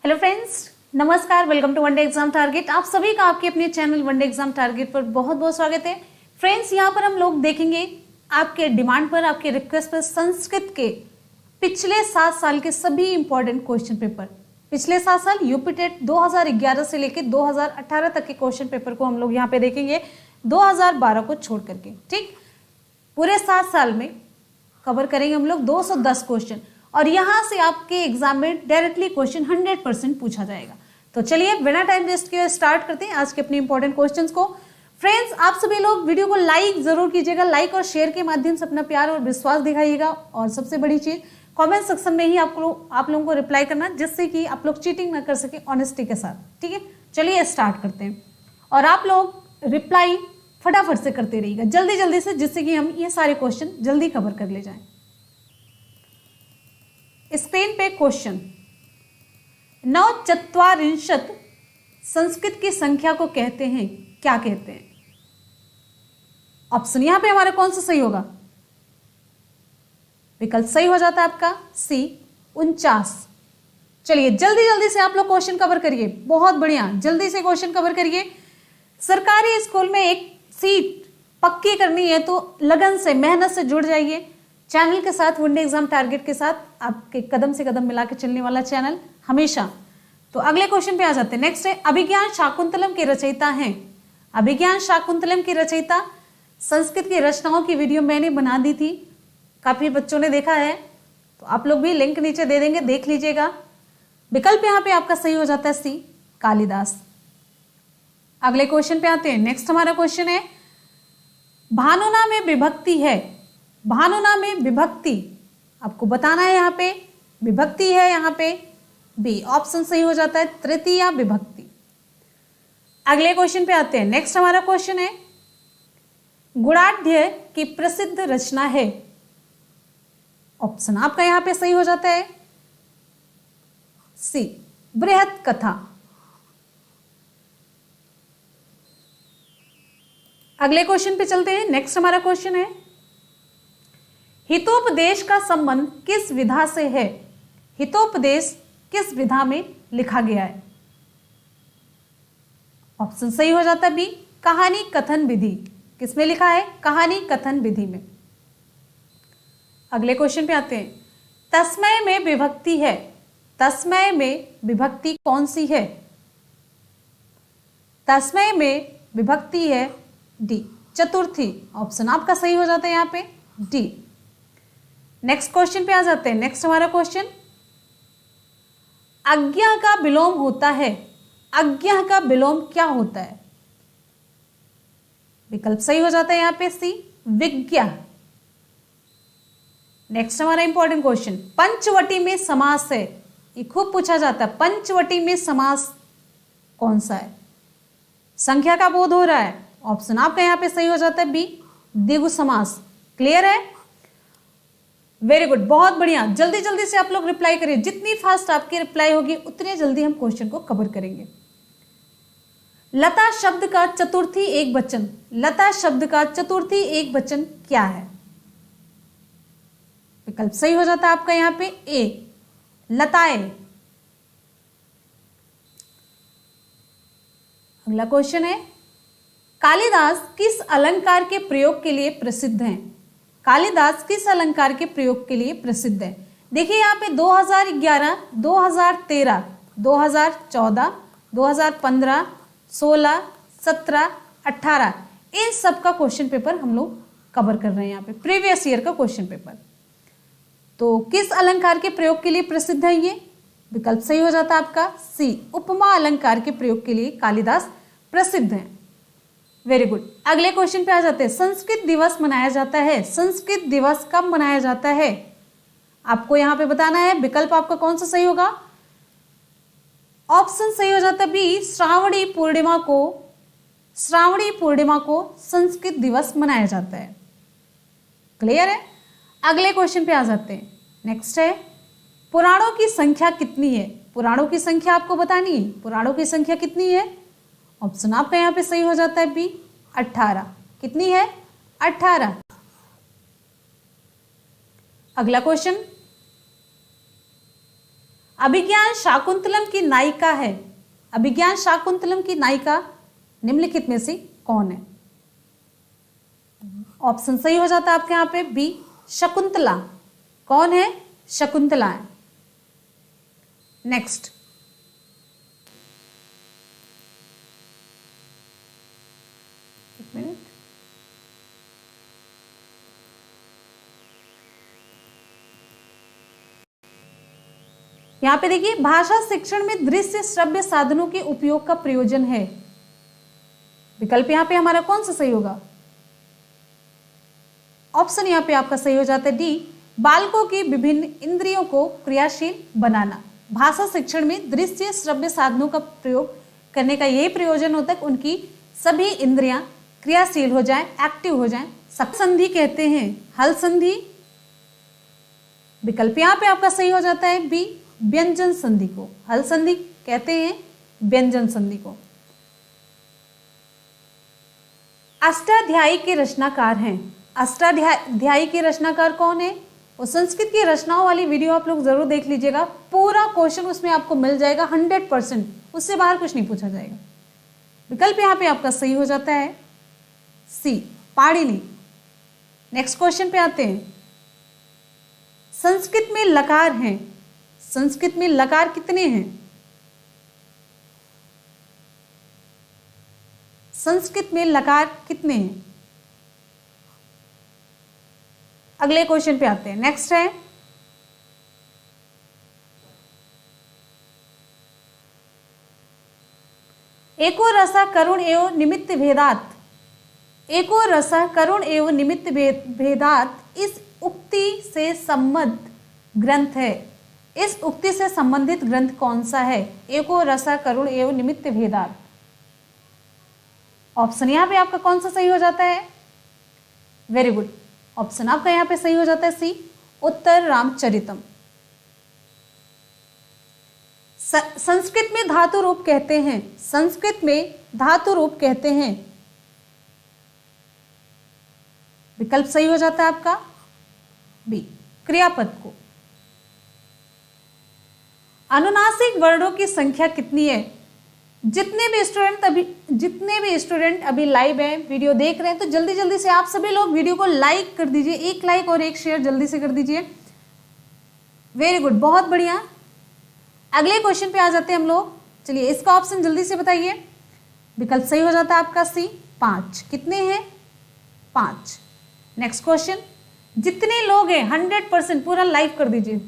Hello friends, नमस्कार। Welcome to one day exam target. आप सभी का आपके अपने चैनल वनडे एग्जाम टारगेट पर बहुत बहुत स्वागत है। फ्रेंड्स, यहाँ पर हम लोग देखेंगे आपके डिमांड पर, आपके रिक्वेस्ट पर संस्कृत के पिछले 7 साल के सभी इंपॉर्टेंट क्वेश्चन पेपर। पिछले 7 साल यूपी टेट 2011 से लेकर 2018 तक के क्वेश्चन पेपर को हम लोग यहाँ पे देखेंगे, 2012 को छोड़ करके। ठीक, पूरे 7 साल में कवर करेंगे हम लोग 210 क्वेश्चन, और यहां से आपके एग्जाम में डायरेक्टली क्वेश्चन 100% पूछा जाएगा। तो चलिए बिना टाइम वेस्ट किए स्टार्ट करते हैं आज के अपने इंपॉर्टेंट क्वेश्चंस को। फ्रेंड्स, आप सभी लोग वीडियो को लाइक जरूर कीजिएगा। लाइक और शेयर के माध्यम से अपना प्यार और विश्वास दिखाइएगा, और सबसे बड़ी चीज कमेंट सेक्शन में ही आप लोगों को रिप्लाई करना, जिससे कि आप लोग चीटिंग ना कर सके, ऑनेस्टी के साथ। ठीक है, चलिए स्टार्ट करते हैं। और आप लोग रिप्लाई फटाफट से करते रहिएगा, जल्दी जल्दी से, जिससे कि हम ये सारे क्वेश्चन जल्दी कवर कर ले जाएं। स्क्रीन पे क्वेश्चन, 9 संस्कृत की संख्या को कहते हैं, क्या कहते हैं? ऑप्शन यहां पे हमारा कौन सा सही होगा? विकल्प सही हो जाता है आपका सी, 49। चलिए जल्दी जल्दी से आप लोग क्वेश्चन कवर करिए। बहुत बढ़िया, जल्दी से क्वेश्चन कवर करिए। सरकारी स्कूल में एक सीट पक्की करनी है तो लगन से, मेहनत से जुड़ जाइए चैनल के साथ, वनडे एग्जाम टारगेट के साथ, आपके कदम से कदम मिला के चलने वाला चैनल हमेशा। तो अगले क्वेश्चन पे आ जाते हैं। नेक्स्ट है, अभिज्ञान शाकुंतलम के रचयिता हैं। अभिज्ञान शाकुंतलम के रचयिता, संस्कृत की रचनाओं की वीडियो मैंने बना दी थी, काफी बच्चों ने देखा है, तो आप लोग भी लिंक नीचे दे देंगे, देख लीजिएगा। विकल्प यहाँ पे आपका सही हो जाता है सी, कालिदास। अगले क्वेश्चन पे आते हैं। नेक्स्ट हमारा क्वेश्चन है, भानुना में विभक्ति है। भानुना में विभक्ति आपको बताना है, यहाँ पे विभक्ति है, यहाँ पे बी ऑप्शन सही हो जाता है, तृतीया विभक्ति। अगले क्वेश्चन पे आते हैं। नेक्स्ट हमारा क्वेश्चन है, गुणाढ्य की प्रसिद्ध रचना है। ऑप्शन आपका यहाँ पे सही हो जाता है सी, बृहत कथा। अगले क्वेश्चन पे चलते हैं। नेक्स्ट हमारा क्वेश्चन है, हितोपदेश का संबंध किस विधा से है? हितोपदेश किस विधा में लिखा गया है? ऑप्शन सही हो जाता है बी, कहानी कथन विधि। किसमें लिखा है? कहानी कथन विधि में। अगले क्वेश्चन पे आते हैं। तस्मय में विभक्ति है। तस्मय में विभक्ति कौन सी है? तस्मय में विभक्ति है डी, चतुर्थी। ऑप्शन आपका सही हो जाता है यहाँ पे डी। नेक्स्ट क्वेश्चन पे आ जाते हैं। नेक्स्ट हमारा क्वेश्चन, आज्ञा का विलोम होता है। आज्ञा का विलोम क्या होता है? विकल्प सही हो जाता है यहाँ पे सी, विज्ञा। नेक्स्ट हमारा इंपॉर्टेंट क्वेश्चन, पंचवटी में समास है। ये खूब पूछा जाता है, पंचवटी में समास कौन सा है? संख्या का बोध हो रहा है। ऑप्शन आपका यहाँ पे सही हो जाता है बी, द्विगु समास। क्लियर है? वेरी गुड, बहुत बढ़िया। जल्दी जल्दी से आप लोग रिप्लाई करिए। जितनी फास्ट आपकी रिप्लाई होगी उतने जल्दी हम क्वेश्चन को कवर करेंगे। लता शब्द का चतुर्थी एक वचन। लता शब्द का चतुर्थी एक वचन क्या है? विकल्प सही हो जाता है आपका यहाँ पे ए, लताएं। अगला क्वेश्चन है, कालिदास किस अलंकार के प्रयोग के लिए प्रसिद्ध हैं? कालिदास किस अलंकार के प्रयोग के लिए प्रसिद्ध है? देखिए यहाँ पे 2011, 2013, 2014, 2015, 16, 17, 18 इन सब का क्वेश्चन पेपर हम लोग कवर कर रहे हैं यहाँ पे, प्रीवियस ईयर का क्वेश्चन पेपर। तो किस अलंकार के प्रयोग के लिए प्रसिद्ध है ये? विकल्प सही हो जाता है आपका सी, उपमा अलंकार के प्रयोग के लिए कालिदास प्रसिद्ध है। Very good. अगले क्वेश्चन पे आ जाते हैं। संस्कृत दिवस मनाया जाता है। संस्कृत दिवस कब मनाया जाता है? आपको यहां पे बताना है। विकल्प आपका कौन सा सही होगा? ऑप्शन सही हो जाता है बी, श्रावणी पूर्णिमा को। श्रावणी पूर्णिमा को संस्कृत दिवस मनाया जाता है। क्लियर है? अगले क्वेश्चन पे आ जाते हैं। नेक्स्ट है, पुराणों की संख्या कितनी है? पुराणों की संख्या आपको बतानी है। पुराणों की संख्या कितनी है? ऑप्शन आपका यहाँ पे सही हो जाता है बी, 18। कितनी है? 18। अगला क्वेश्चन, अभिज्ञान शाकुंतलम की नायिका है, अभिज्ञान शाकुंतलम की नायिका निम्नलिखित में से कौन है? ऑप्शन सही हो जाता है आपके यहाँ पे बी शकुंतला। कौन है? शकुंतला है। नेक्स्ट, एक मिनट, यहां पे देखिए भाषा शिक्षण में दृश्य श्रव्य साधनों के उपयोग का प्रयोजन है। विकल्प यहां पे हमारा कौन सा सही होगा? ऑप्शन यहां पे आपका सही हो जाता है डी बालकों की विभिन्न इंद्रियों को क्रियाशील बनाना। भाषा शिक्षण में दृश्य श्रव्य साधनों का प्रयोग करने का यही प्रयोजन होता है कि उनकी सभी इंद्रियां क्रियाशील हो जाएं, एक्टिव हो जाएं। संधि कहते हैं हल संधि। विकल्प यहां पे आपका सही हो जाता है बी व्यंजन संधि को। हल संधि कहते हैं व्यंजन संधि को। अष्टाध्यायी के रचनाकार हैं। अष्टाध्यायी के रचनाकार कौन है? वो संस्कृत की रचनाओं वाली वीडियो आप लोग जरूर देख लीजिएगा, पूरा क्वेश्चन उसमें आपको मिल जाएगा 100%, उससे बाहर कुछ नहीं पूछा जाएगा। विकल्प यहाँ पे आपका सही हो जाता है सी पाणिनि। नेक्स्ट क्वेश्चन पे आते हैं। संस्कृत में लकार हैं, संस्कृत में लकार कितने हैं? संस्कृत में लकार कितने हैं? अगले क्वेश्चन पे आते हैं। नेक्स्ट है एको रसा करुण एवं निमित्त भेदात। एको रसा करुण एवं निमित्त भेदात इस उक्ति से संबद्ध ग्रंथ है। इस उक्ति से संबंधित ग्रंथ कौन सा है? एको रसा करुण एवं निमित्त भेदात। ऑप्शन यहां पे आपका कौन सा सही हो जाता है? वेरी गुड, ऑप्शन आपका यहां पे सही हो जाता है सी उत्तर रामचरितम। संस्कृत में धातु रूप कहते हैं, संस्कृत में धातु रूप कहते हैं। विकल्प सही हो जाता है आपका बी क्रियापद को। अनुनासिक वर्णों की संख्या कितनी है? जितने भी स्टूडेंट अभी लाइव हैं, वीडियो देख रहे हैं, तो जल्दी जल्दी से आप सभी लोग वीडियो को लाइक कर दीजिए। एक लाइक और एक शेयर जल्दी से कर दीजिए। वेरी गुड, बहुत बढ़िया। अगले क्वेश्चन पे आ जाते हैं हम लोग। चलिए इसका ऑप्शन जल्दी से बताइए। विकल्प सही हो जाता है आपका सी 5। कितने हैं? 5। नेक्स्ट क्वेश्चन, जितने लोग हैं 100% पूरा लाइक कर दीजिए,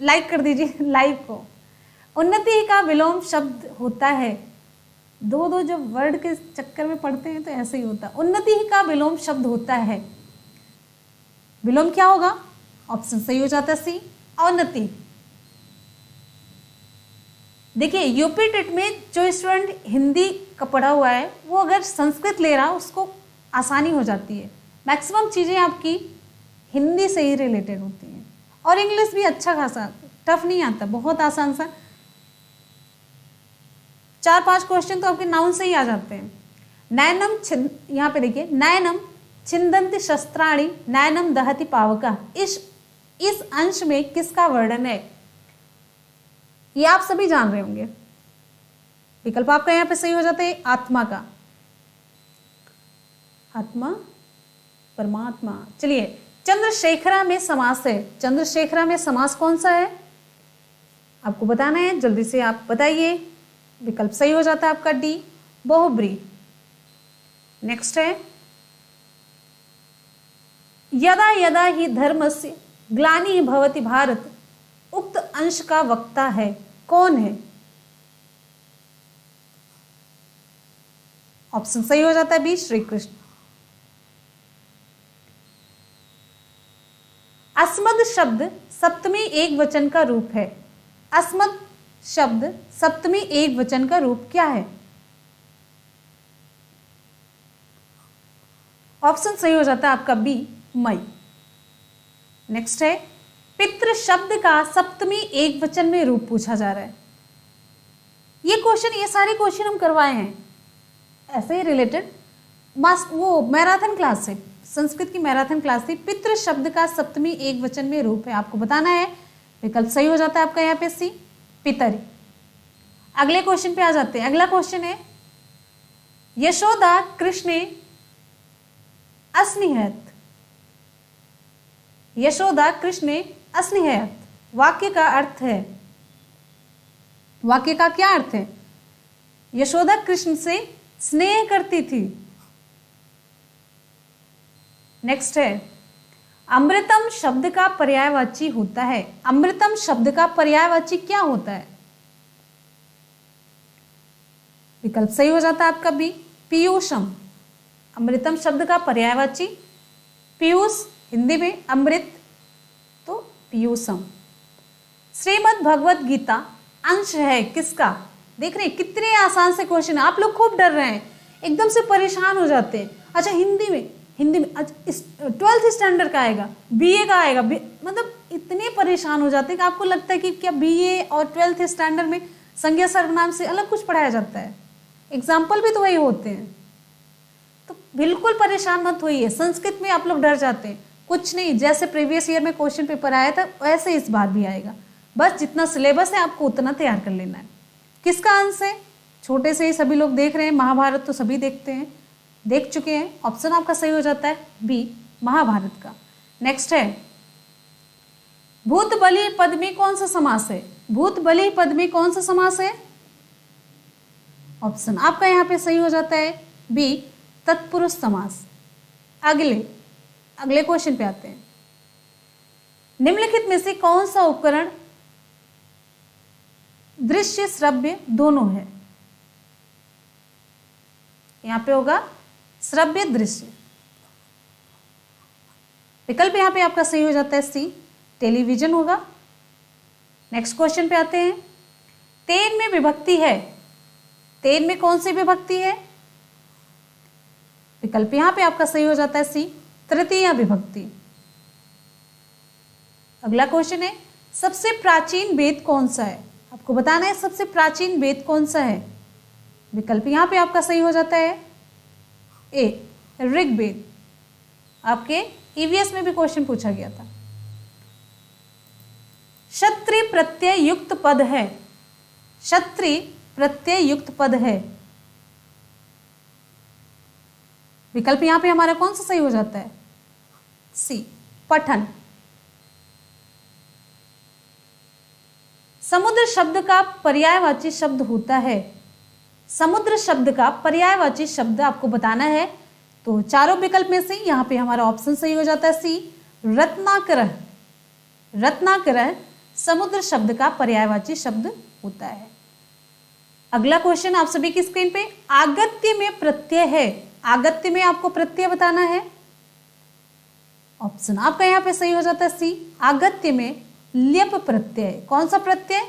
लाइक कर दीजिए लाइव को। उन्नति का विलोम शब्द होता है। दो जब वर्ड के चक्कर में पढ़ते हैं तो ऐसे ही होता है। उन्नति का विलोम शब्द होता है। विलोम क्या होगा? ऑप्शन सही हो जाता है सी अवनति। देखिए यूपी टेट में जो स्टूडेंट हिंदी का पढ़ा हुआ है वो अगर संस्कृत ले रहा है उसको आसानी हो जाती है। मैक्सिमम चीज़ें आपकी हिंदी से ही रिलेटेड होती हैं और इंग्लिश भी अच्छा खासा, टफ नहीं आता, बहुत आसान सा। 4-5 क्वेश्चन तो आपके नाउन से ही आ जाते हैं। नयनम, यहाँ पे देखिए, नयनम छिंदंति शस्त्राणि नयनम दहति पावका। इस अंश में किसका वर्णन है? ये आप सभी जान रहे होंगे। विकल्प आपका यहाँ पे सही हो जाता है आत्मा का। आत्मा परमात्मा। चलिए चंद्रशेखरा में समास है। चंद्रशेखरा में समास कौन सा है आपको बताना है, जल्दी से आप बताइए। विकल्प सही हो जाता है आपका डी बहुब्री। नेक्स्ट है यदा यदा ही धर्मस्य ग्लानि भवति भारत। उक्त अंश का वक्ता है कौन है? ऑप्शन सही हो जाता है बी श्री कृष्ण। अस्मद शब्द सप्तमी एक वचन का रूप है। अस्मद शब्द सप्तमी एक वचन का रूप क्या है? ऑप्शन सही हो जाता है आपका बी मई। नेक्स्ट है पितृ शब्द का सप्तमी एक वचन में रूप पूछा जा रहा है। ये सारे क्वेश्चन हम करवाए हैं ऐसे ही रिलेटेड, वो मैराथन क्लास से, संस्कृत की मैराथन क्लास थी। पितृ शब्द का सप्तमी एक वचन में रूप है, आपको बताना है। विकल्प सही हो जाता है आपका यहाँ पे सी पितरी। अगले क्वेश्चन पे आ जाते हैं। अगला क्वेश्चन है यशोदा कृष्णे अस्निहत। यशोदा कृष्णे अस्निहत वाक्य का अर्थ है, वाक्य का क्या अर्थ है? यशोदा कृष्ण से स्नेह करती थी। नेक्स्ट है अमृतम शब्द का पर्यायवाची होता है। अमृतम शब्द का पर्यायवाची क्या होता है? विकल्प सही हो जाता है आपका बी, पीयूषम। अमृतम शब्द का पर्यायवाची पीयूष, हिंदी में अमृत, तो पीयूषम। श्रीमद् भगवत गीता अंश है किसका? देख रहे हैं कितने आसान से क्वेश्चन है। आप लोग खूब डर रहे हैं, एकदम से परेशान हो जाते हैं। अच्छा हिंदी में 12th स्टैंडर्ड का आएगा, बीए का आएगा, मतलब इतने परेशान हो जाते हैं कि आपको लगता है कि क्या बीए और 12th स्टैंडर्ड में संज्ञा सर्वनाम से अलग कुछ पढ़ाया जाता है? एग्जाम्पल भी तो वही होते हैं। तो बिल्कुल परेशान मत होइए। संस्कृत में आप लोग डर जाते हैं, कुछ नहीं, जैसे प्रीवियस ईयर में क्वेश्चन पेपर आया था वैसे इस बार भी आएगा। बस जितना सिलेबस है आपको उतना तैयार कर लेना है। किसका अंश है? छोटे से ही सभी लोग देख रहे हैं, महाभारत तो सभी देखते हैं, देख चुके हैं। ऑप्शन आपका सही हो जाता है बी, महाभारत का। नेक्स्ट है भूत बलि पद में कौन सा समास है? भूत बलि पद में कौन सा समास है? ऑप्शन आपका यहाँ पे सही हो जाता है बी, तत्पुरुष समास। अगले क्वेश्चन पे आते हैं। निम्नलिखित में से कौन सा उपकरण दृश्य श्रव्य दोनों है? यहां पे होगा श्रव्य दृश्य। विकल्प यहां पे आपका सही हो जाता है सी, टेलीविजन होगा। नेक्स्ट क्वेश्चन पे आते हैं। तेन में विभक्ति है, तेन में कौन सी विभक्ति है? विकल्प यहां पे आपका सही हो जाता है सी, तृतीया विभक्ति। अगला क्वेश्चन है सबसे प्राचीन वेद कौन सा है? आपको बताना है सबसे प्राचीन वेद कौन सा है। विकल्प यहां पे आपका सही हो जाता है ए, ऋग्वेद। आपके ईवीएस में भी क्वेश्चन पूछा गया था। क्षत्रिय प्रत्यय युक्त पद है, क्षत्रिय प्रत्यय युक्त पद है। विकल्प यहां पे हमारा कौन सा सही हो जाता है? सी, पठन। समुद्र शब्द का पर्यायवाची शब्द होता है। समुद्र शब्द का पर्यायवाची शब्द आपको बताना है। तो चारों विकल्प में से यहां पे हमारा ऑप्शन सही हो जाता है सी, रत्नाकर। रत्नाकर समुद्र शब्द का पर्यायवाची शब्द होता है। अगला क्वेश्चन आप सभी की स्क्रीन पे, आगत्य में प्रत्यय है। आगत्य में आपको प्रत्यय बताना है। ऑप्शन आपका यहां पे सही हो जाता है सी, आगत्य में ल्यप प्रत्यय। कौन सा प्रत्यय?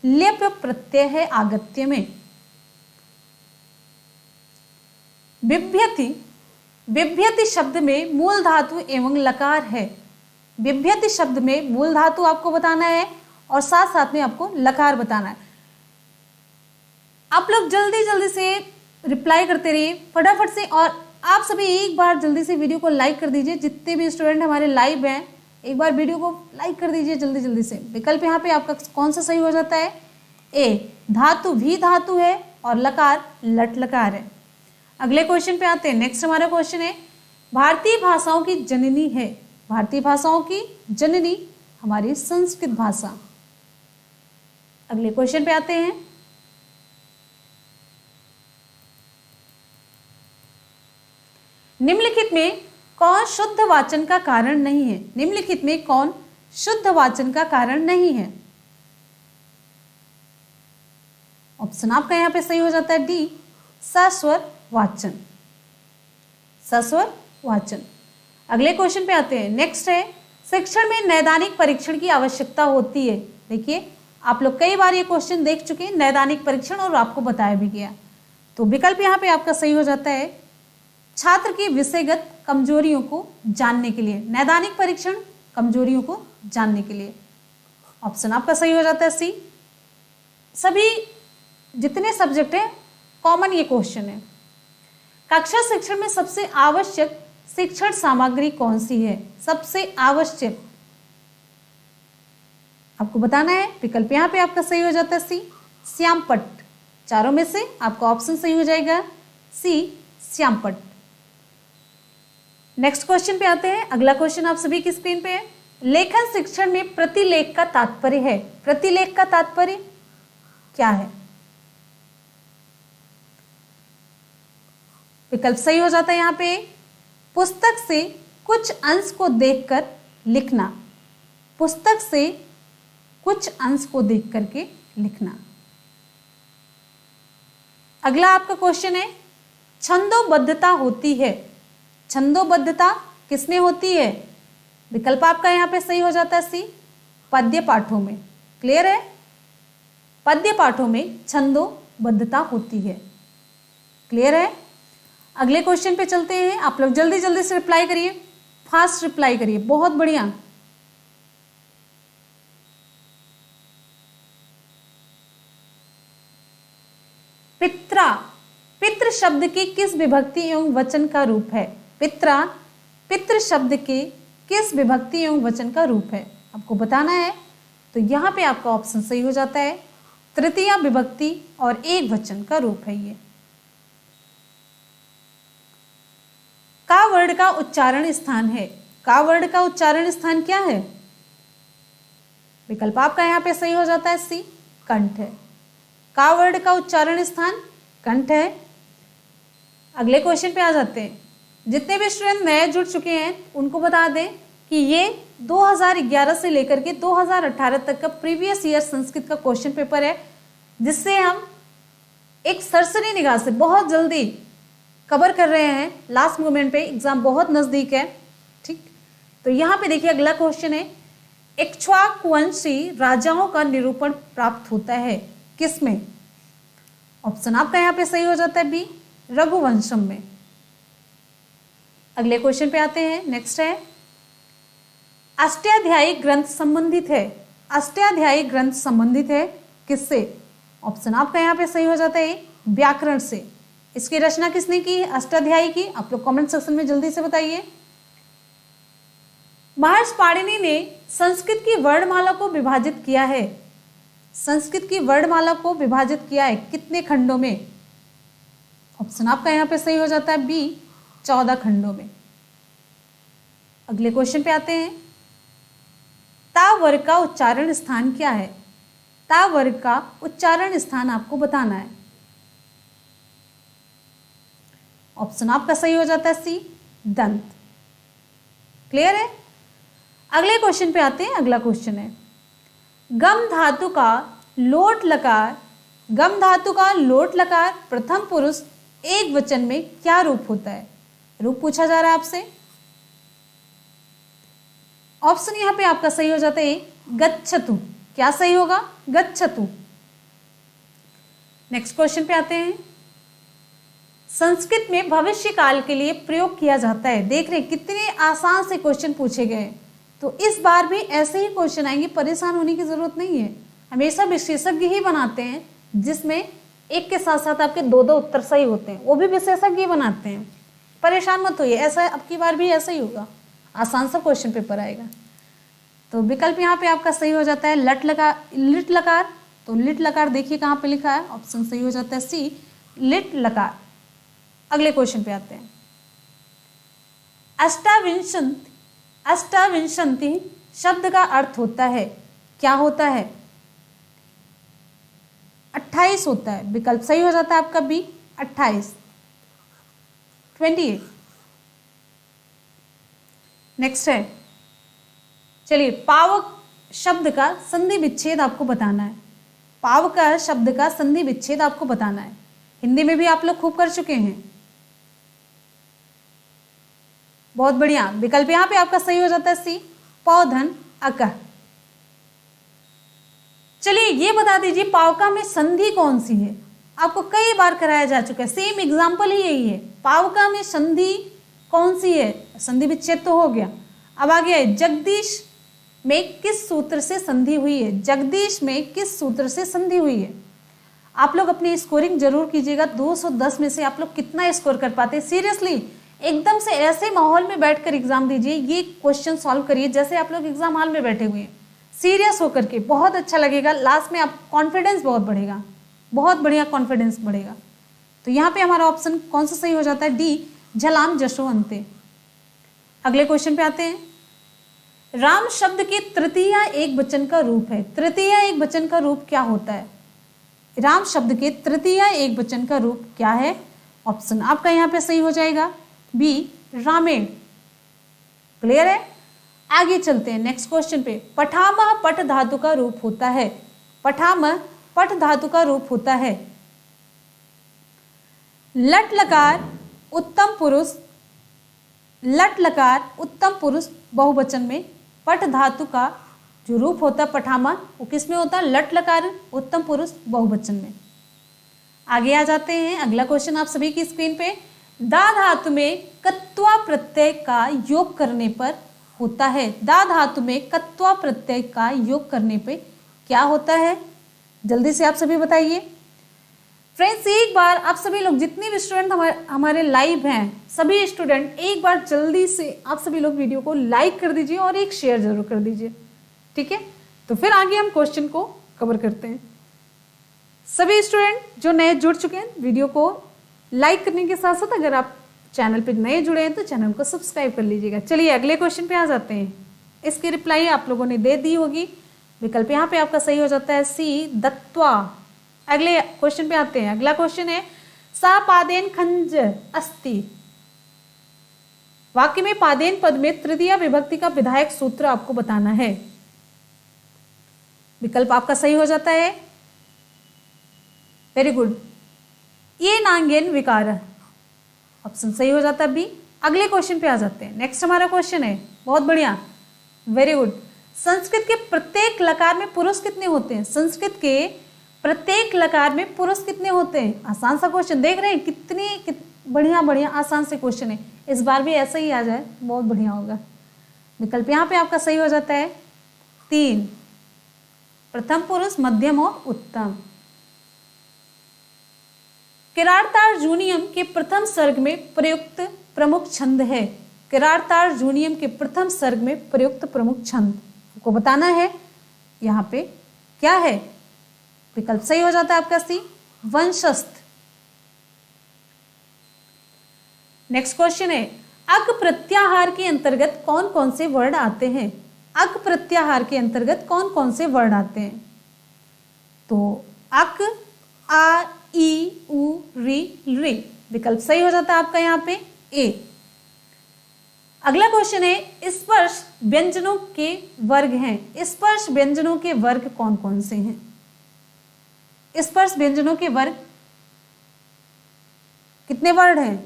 ल्यप प्रत्यय है आगत्य में। बिभ्यति, बिभ्यति शब्द में मूल धातु एवं लकार है। बिभ्यति शब्द में मूल धातु आपको बताना है और साथ साथ में आपको लकार बताना है। आप लोग जल्दी जल्दी से रिप्लाई करते रहिए फटाफट से, और आप सभी एक बार जल्दी से वीडियो को लाइक कर दीजिए। जितने भी स्टूडेंट हमारे लाइव हैं एक बार वीडियो को लाइक कर दीजिए जल्दी जल्दी से। विकल्प यहाँ पे आपका कौन सा सही हो जाता है? ए, धातु भी धातु है और लकार लट लकार है। अगले क्वेश्चन पे आते हैं। नेक्स्ट हमारा क्वेश्चन है भारतीय भाषाओं की जननी है। भारतीय भाषाओं की जननी हमारी संस्कृत भाषा। अगले क्वेश्चन पे आते हैं। निम्नलिखित में कौन शुद्ध वाचन का कारण नहीं है? निम्नलिखित में कौन शुद्ध वाचन का कारण नहीं है? ऑप्शन आपका यहां पे सही हो जाता है डी, सस्वर वाचन। सस्वर वाचन। अगले क्वेश्चन पे आते हैं। नेक्स्ट है शिक्षण में नैदानिक परीक्षण की आवश्यकता होती है। देखिए आप लोग कई बार ये क्वेश्चन देख चुके हैं, नैदानिक परीक्षण, और आपको बताया भी गया। तो विकल्प यहाँ पे आपका सही हो जाता है छात्र की विषयगत कमजोरियों को जानने के लिए। नैदानिक परीक्षण कमजोरियों को जानने के लिए। ऑप्शन आपका सही हो जाता है सी। सभी जितने सब्जेक्ट हैं कॉमन ये क्वेश्चन है। कक्षा शिक्षण में सबसे आवश्यक शिक्षण सामग्री कौन सी है? सबसे आवश्यक आपको बताना है। विकल्प यहाँ पे आपका सही हो जाता है सी, श्यामपट्ट। चारों में से आपका ऑप्शन सही हो जाएगा सी, श्यामपट्ट। नेक्स्ट क्वेश्चन पे आते हैं। अगला क्वेश्चन आप सभी की स्क्रीन पे है। लेखन शिक्षण में प्रतिलेख का तात्पर्य है। प्रतिलेख का तात्पर्य क्या है? विकल्प सही हो जाता है यहाँ पे पुस्तक से कुछ अंश को देखकर लिखना। पुस्तक से कुछ अंश को देख करके लिखना। अगला आपका क्वेश्चन है, छंदोबद्धता होती है। छंदोबद्धता किसमें होती है? विकल्प आपका यहाँ पे सही हो जाता है सी, पद्य पाठों में। क्लियर है? पद्य पाठों में छंदोबद्धता होती है। क्लियर है? अगले क्वेश्चन पे चलते हैं। आप लोग जल्दी जल्दी से रिप्लाई करिए, फास्ट रिप्लाई करिए। बहुत बढ़िया। पित्रा, पितृ शब्द के किस विभक्ति एवं वचन का रूप है? पित्रा पितृ शब्द के किस विभक्ति एवं वचन का रूप है? आपको बताना है। तो यहां पे आपका ऑप्शन सही हो जाता है तृतीया विभक्ति और एक वचन का रूप है ये। का वर्ण का उच्चारण स्थान है। का वर्ण का उच्चारण स्थान क्या है? विकल्प आपका यहां पे सही हो जाता है सी, कंठ है। का वर्ण का उच्चारण स्थान कंठ है। अगले क्वेश्चन पे आ जाते हैं। जितने भी स्टूडेंट नए जुड़ चुके हैं उनको बता दें कि ये 2011 से लेकर के 2018 तक का प्रीवियस ईयर संस्कृत का क्वेश्चन पेपर है, जिससे हम एक सरसरी निगाह से बहुत जल्दी कवर कर रहे हैं। लास्ट मोमेंट पे एग्जाम बहुत नजदीक है। ठीक, तो यहाँ पे देखिए अगला क्वेश्चन है, इक्ष्वाकुवंशी राजाओं का निरूपण प्राप्त होता है किसमें? ऑप्शन आपका यहाँ पे सही हो जाता है बी, रघुवंशम में। अगले क्वेश्चन पे आते हैं। नेक्स्ट है, अष्टाध्यायी ग्रंथ संबंधित है। अष्टाध्यायी ग्रंथ संबंधित है किससे? ऑप्शन आपका यहाँ पे सही हो जाता है व्याकरण से। इसकी रचना किसने की? अष्टाध्यायी की। आप लोग कमेंट सेक्शन में जल्दी से बताइए। महर्षि पाणिनि ने संस्कृत की वर्णमाला को विभाजित किया है। संस्कृत की वर्णमाला को विभाजित किया है कितने खंडों में? ऑप्शन आपका यहाँ पे सही हो जाता है बी, 14 खंडों में। अगले क्वेश्चन पे आते हैं। ता वर्ग का उच्चारण स्थान क्या है? ता वर्ग का उच्चारण स्थान आपको बताना है। ऑप्शन आपका सही हो जाता है सी, दंत। क्लियर है? अगले क्वेश्चन पे आते हैं। अगला क्वेश्चन है, गम धातु का लोट लकार, गम धातु का लोट लकार प्रथम पुरुष एक वचन में क्या रूप होता है? रूप पूछा जा रहा है आपसे। ऑप्शन यहां पे आपका सही हो जाता है गच्छतु। क्या सही होगा? गच्छतु। नेक्स्ट क्वेश्चन पे आते हैं। संस्कृत में भविष्य काल के लिए प्रयोग किया जाता है। देख रहे हैं कितने आसान से क्वेश्चन पूछे गए। तो इस बार भी ऐसे ही क्वेश्चन आएंगे, परेशान होने की जरूरत नहीं है। हमेशा विशेषज्ञ ही बनाते हैं, जिसमें एक के साथ साथ आपके दो दो उत्तर सही होते हैं, वो भी विशेषज्ञ ही बनाते हैं। परेशान मत होइए, ऐसा अब की बार भी ऐसा ही होगा, आसान सा क्वेश्चन पेपर आएगा। तो विकल्प यहाँ पे आपका सही हो जाता है लट लकार, लिट लकार। तो लिट लकार देखिए कहाँ पे लिखा है, ऑप्शन सही हो जाता है सी, लिट लकार। अगले क्वेश्चन पे आते हैं। अष्टाविंशति, अष्टाविंशति शब्द का अर्थ होता है, क्या होता है? 28 होता है। विकल्प सही हो जाता है आपका बी, 28, 28। नेक्स्ट है, चलिए पावक शब्द का संधि विच्छेद आपको बताना है। पावक शब्द का संधि विच्छेद आपको बताना है। हिंदी में भी आप लोग खूब कर चुके हैं, बहुत बढ़िया। विकल्प यहां पे आपका सही हो जाता है सी, पौधन अकह। चलिए ये बता दीजिए पावका में संधि कौन सी है? आपको कई बार कराया जा चुका है, सेम एग्जांपल ही यही है। पावका में संधि कौन सी है? संधि विच्छेद तो हो गया। अब आ गया है जगदीश में किस सूत्र से संधि हुई है? जगदीश में किस सूत्र से संधि हुई है? आप लोग अपनी स्कोरिंग जरूर कीजिएगा। 210 में से आप लोग कितना स्कोर कर पाते हैं? सीरियसली एकदम से ऐसे माहौल में बैठकर एग्जाम दीजिए, ये क्वेश्चन सॉल्व करिए जैसे आप लोग एग्जाम हॉल में बैठे हुए हैं। सीरियस होकर के, बहुत अच्छा लगेगा, लास्ट में आप कॉन्फिडेंस बहुत बढ़ेगा, बहुत बढ़िया कॉन्फिडेंस बढ़ेगा। तो यहाँ पे हमारा ऑप्शन कौन सा सही हो जाता है? डी, झलाम जशोअंते। अगले क्वेश्चन पे आते हैं। राम शब्द की तृतीया एक वचन का रूप है। तृतीया एक वचन का रूप क्या होता है? राम शब्द के तृतीया एक वचन का रूप क्या है? ऑप्शन आपका यहाँ पे सही हो जाएगा बी, रामेण। क्लियर है? आगे चलते हैं नेक्स्ट क्वेश्चन पे। पठामह पट धातु का रूप होता है। पठामह पट धातु का रूप होता है। लट लकार उत्तम पुरुष, लट लकार उत्तम पुरुष बहुवचन में पट धातु का जो रूप होता है पठामह, वो किस में होता है? लट लकार उत्तम पुरुष बहुवचन में। आगे आ जाते हैं, अगला क्वेश्चन आप सभी की स्क्रीन पे। दा धातु में कत्वा प्रत्यय का योग करने पर होता है। दा धातु में कत्वा प्रत्यय का योग करने पे क्या होता है? जल्दी से आप सभी बताइए। फ्रेंड्स, एक बार आप सभी लोग जितने भी स्टूडेंट हमारे लाइव हैं, सभी स्टूडेंट एक बार जल्दी से आप सभी लोग वीडियो को लाइक कर दीजिए और एक शेयर जरूर कर दीजिए, ठीक है? तो फिर आगे हम क्वेश्चन को कवर करते हैं। सभी स्टूडेंट जो नए जुड़ चुके हैं, वीडियो को लाइक करने के साथ साथ अगर आप चैनल पे नए जुड़े हैं तो चैनल को सब्सक्राइब कर लीजिएगा। चलिए अगले क्वेश्चन पे आ जाते हैं। इसकी रिप्लाई आप लोगों ने दे दी होगी। विकल्प यहाँ पे आपका सही हो जाता है सी, दत्वा। अगले क्वेश्चन पे आते हैं। अगला क्वेश्चन है सा पादेन खंज अस्ति। वाक्य में पादेन पद में तृतीया विभक्ति का विधायक सूत्र आपको बताना है। विकल्प आपका सही हो जाता है, वेरी गुड, ये नांगेन विकार। ऑप्शन सही हो जाता है बी। अगले क्वेश्चन पे आ जाते हैं। नेक्स्ट हमारा क्वेश्चन है, बहुत बढ़िया, वेरी गुड। संस्कृत के प्रत्येक लकार में पुरुष कितने होते हैं? संस्कृत के प्रत्येक लकार में पुरुष कितने होते हैं? आसान सा क्वेश्चन, देख रहे हैं कितनी बढ़िया बढ़िया आसान से क्वेश्चन है। इस बार भी ऐसा ही आ जाए, बहुत बढ़िया होगा। विकल्प यहाँ पे आपका सही हो जाता है 3, प्रथम पुरुष, मध्यम और उत्तम। किरातार्जुनीयम के प्रथम सर्ग में प्रयुक्त प्रमुख छंद है। किरातार्जुनीयम के प्रथम सर्ग में प्रयुक्त प्रमुख छंद आपको बताना है। यहाँ पे क्या है? विकल्प सही हो जाता है आपका सी, वंशस्थ। नेक्स्ट क्वेश्चन है अक प्रत्याहार के अंतर्गत कौन कौन से वर्ड आते हैं? अक प्रत्याहार के अंतर्गत कौन कौन से वर्ड आते हैं? तो अक, आ, ई, उ, री, री। विकल्प सही हो जाता है आपका यहाँ पे ए। अगला क्वेश्चन है स्पर्श व्यंजनों के वर्ग हैं। स्पर्श व्यंजनों के वर्ग कौन कौन से हैं? स्पर्श व्यंजनों के वर्ग कितने वर्ड हैं?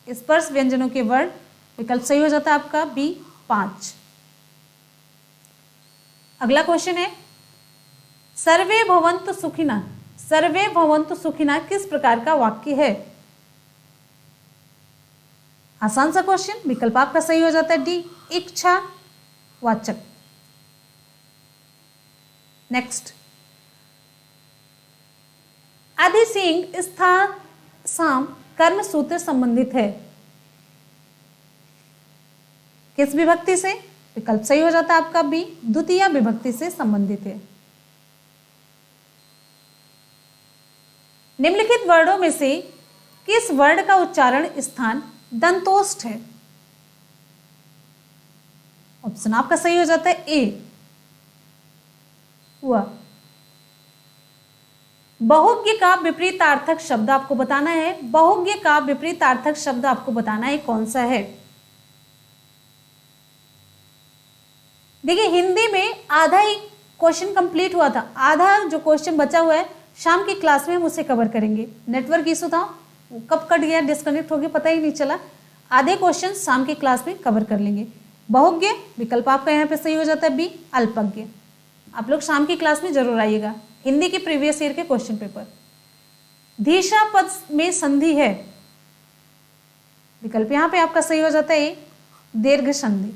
स्पर्श व्यंजनों के वर्ग, विकल्प सही हो जाता है आपका बी, 5। अगला क्वेश्चन है सर्वे भवन्तु सुखिनः। सर्वे भवन्तु सुखिनः किस प्रकार का वाक्य है? आसान सा क्वेश्चन, विकल्प आपका सही हो जाता है डी, इच्छा वाचक। नेक्स्ट, आदि सिंह स्थान साम कर्म सूत्र संबंधित है किस विभक्ति से? विकल्प सही हो जाता है आपका बी, द्वितीय विभक्ति से संबंधित है। निम्नलिखित वर्णों में से किस वर्ण का उच्चारण स्थान दंतोष्ठ है? ऑप्शन आपका सही हो जाता है ए, हुआ। बहुज्ञ का विपरीतार्थक शब्द आपको बताना है। बहुज्ञ का विपरीतार्थक शब्द आपको बताना है, कौन सा है? देखिए हिंदी में आधा ही क्वेश्चन कंप्लीट हुआ था, आधा जो क्वेश्चन बचा हुआ है शाम की क्लास में हम उसे कवर करेंगे। नेटवर्क इशू था, वो कब कट गया, डिस्कनेक्ट हो गया, पता ही नहीं चला। आधे क्वेश्चन शाम की क्लास में कवर कर लेंगे। बहुज्ञ, विकल्प आपका यहाँ पे सही हो जाता है बी, अल्पज्ञ। आप लोग शाम की क्लास में जरूर आइएगा, हिंदी के प्रीवियस ईयर के क्वेश्चन पेपर। धीशा पद में संधि है, विकल्प यहाँ पे आपका सही हो जाता है ए, दीर्घ संधि।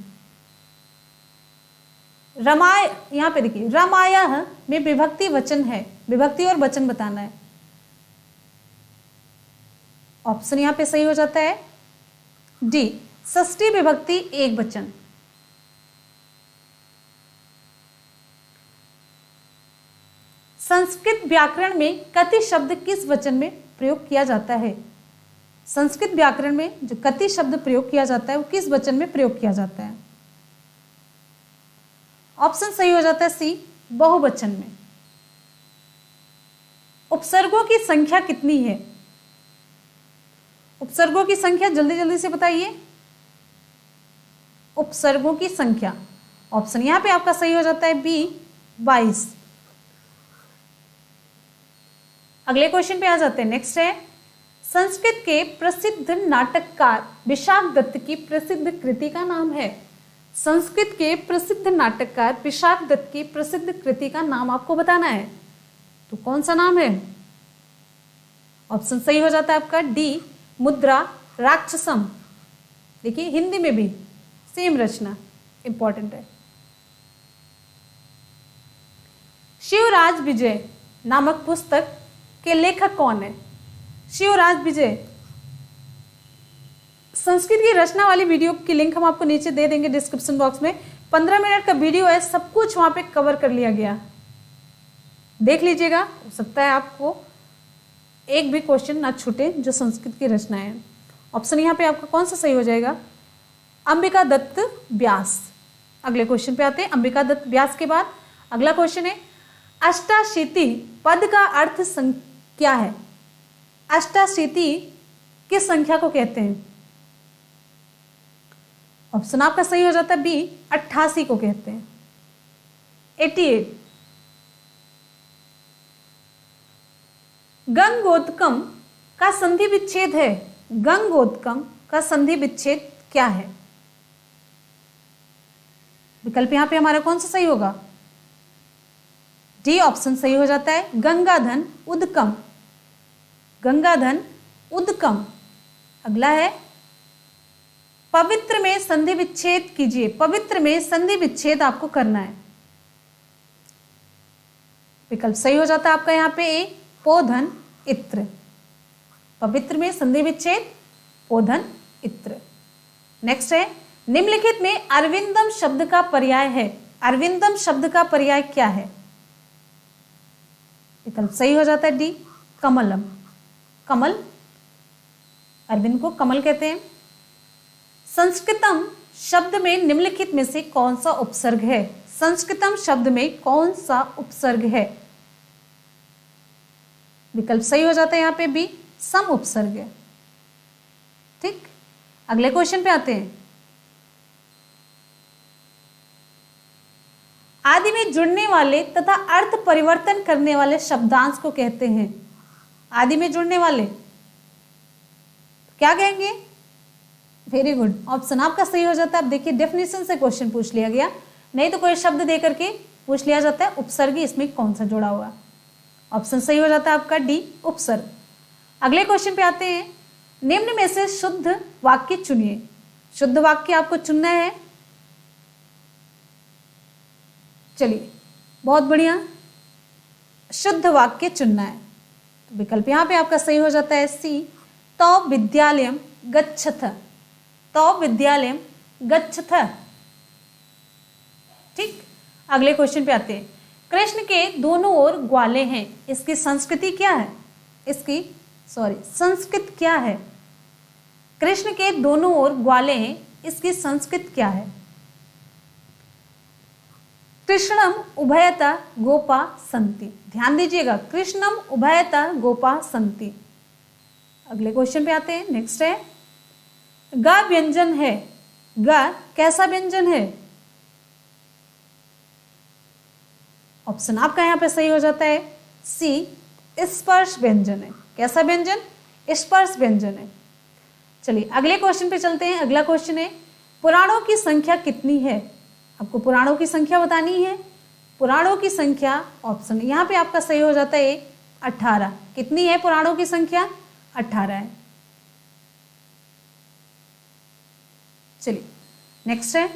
रमाय, यहाँ पे देखिए रमायः में विभक्ति वचन है, विभक्ति और वचन बताना है। ऑप्शन यहाँ पे सही हो जाता है डी, षष्ठी विभक्ति एक वचन। संस्कृत व्याकरण में कति शब्द किस वचन में प्रयोग किया जाता है? संस्कृत व्याकरण में जो कति शब्द प्रयोग किया जाता है वो किस वचन में प्रयोग किया जाता है? ऑप्शन सही हो जाता है सी, बहुवचन में। उपसर्गों की संख्या कितनी है? उपसर्गों की संख्या जल्दी जल्दी से बताइए। उपसर्गों की संख्या, ऑप्शन यहां पे आपका सही हो जाता है बी, 22। अगले क्वेश्चन पे आ जाते हैं। नेक्स्ट है, संस्कृत के प्रसिद्ध नाटककार विशाख दत्त की प्रसिद्ध कृति का नाम है। संस्कृत के प्रसिद्ध नाटककार विशाख दत्त की प्रसिद्ध कृति का नाम आपको बताना है, तो कौन सा नाम है? ऑप्शन सही हो जाता है आपका डी, मुद्रा राक्षसम। देखिए हिंदी में भी सेम रचना, इंपॉर्टेंट है। शिवराज विजय नामक पुस्तक के लेखक कौन है? शिवराज विजय, संस्कृत की रचना वाली वीडियो की लिंक हम आपको नीचे दे देंगे डिस्क्रिप्शन बॉक्स में। 15 मिनट का वीडियो है, सब कुछ वहां पे कवर कर लिया गया, देख लीजिएगा। हो सकता है आपको एक भी क्वेश्चन ना छूटे जो संस्कृत की रचना है। ऑप्शन यहाँ पे आपका कौन सा सही हो जाएगा? अंबिका दत्त व्यास। अगले क्वेश्चन पे आते हैं। अंबिका दत्त व्यास के बाद अगला क्वेश्चन है, अष्टाशीति पद का अर्थ क्या है? अष्टाशीति किस संख्या को कहते हैं? ऑप्शन आपका सही हो जाता है बी, 88 को कहते हैं, 88। गंगोत्कम का संधि विच्छेद है। गंगोत्कम का संधि विच्छेद क्या है? विकल्प यहां पे हमारा कौन सा सही होगा? डी ऑप्शन सही हो जाता है, गंगाधन उदकम। गंगाधन उदकम। अगला है, पवित्र में संधि विच्छेद कीजिए। पवित्र में संधि विच्छेद आपको करना है। विकल्प सही हो जाता है आपका यहाँ पे ए, पोधन इत्र। पवित्र में संधि विच्छेद पोधन इत्र। नेक्स्ट है, निम्नलिखित में अरविंदम शब्द का पर्याय है। अरविंदम शब्द का पर्याय क्या है? विकल्प सही हो जाता है डी, कमलम। कमल, अरविंद को कमल कहते हैं। संस्कृतम शब्द में निम्नलिखित में से कौन सा उपसर्ग है? संस्कृतम शब्द में कौन सा उपसर्ग है? विकल्प सही हो जाता है यहाँ पे बी, सम उपसर्ग है। ठीक, अगले क्वेश्चन पे आते हैं। आदि में जुड़ने वाले तथा अर्थ परिवर्तन करने वाले शब्दांश को कहते हैं। आदि में जुड़ने वाले क्या कहेंगे? वेरी गुड, ऑप्शन आपका सही हो जाता है। अब देखिए डेफिनेशन से क्वेश्चन पूछ लिया गया, नहीं तो कोई शब्द दे करके पूछ लिया जाता है उपसर्ग इसमें कौन सा जुड़ा हुआ। ऑप्शन सही हो जाता है आपका डी, उपसर्ग। अगले क्वेश्चन पे आते हैं। निम्न में से शुद्ध वाक्य चुनिए। शुद्ध वाक्य आपको चुनना है। चलिए बहुत बढ़िया, शुद्ध वाक्य चुनना है। तो विकल्प यहां पे आपका सही हो जाता है सी, तो विद्यालयम गच्छथ। तो विद्यालयम गच्छथ। ठीक, अगले क्वेश्चन पे आते हैं। कृष्ण के दोनों ओर ग्वाले हैं, इसकी संस्कृति क्या है? संस्कृत क्या है? कृष्ण के दोनों ओर ग्वाले हैं, इसकी संस्कृत क्या है? कृष्णम उभयता गोपा संति। ध्यान दीजिएगा, कृष्णम उभयता गोपा संति। अगले क्वेश्चन पे आते हैं। नेक्स्ट है, ग व्यंजन है। ग कैसा व्यंजन है? ऑप्शन आपका यहां पे सही हो जाता है सी, स्पर्श व्यंजन है। कैसा व्यंजन? स्पर्श व्यंजन है। चलिए अगले क्वेश्चन पे चलते हैं। अगला क्वेश्चन है, पुराणों की संख्या कितनी है? आपको पुराणों की संख्या बतानी है। पुराणों की संख्या, ऑप्शन यहां पे आपका सही हो जाता है 18। कितनी है पुराणों की संख्या? 18 है। चलिए नेक्स्ट है,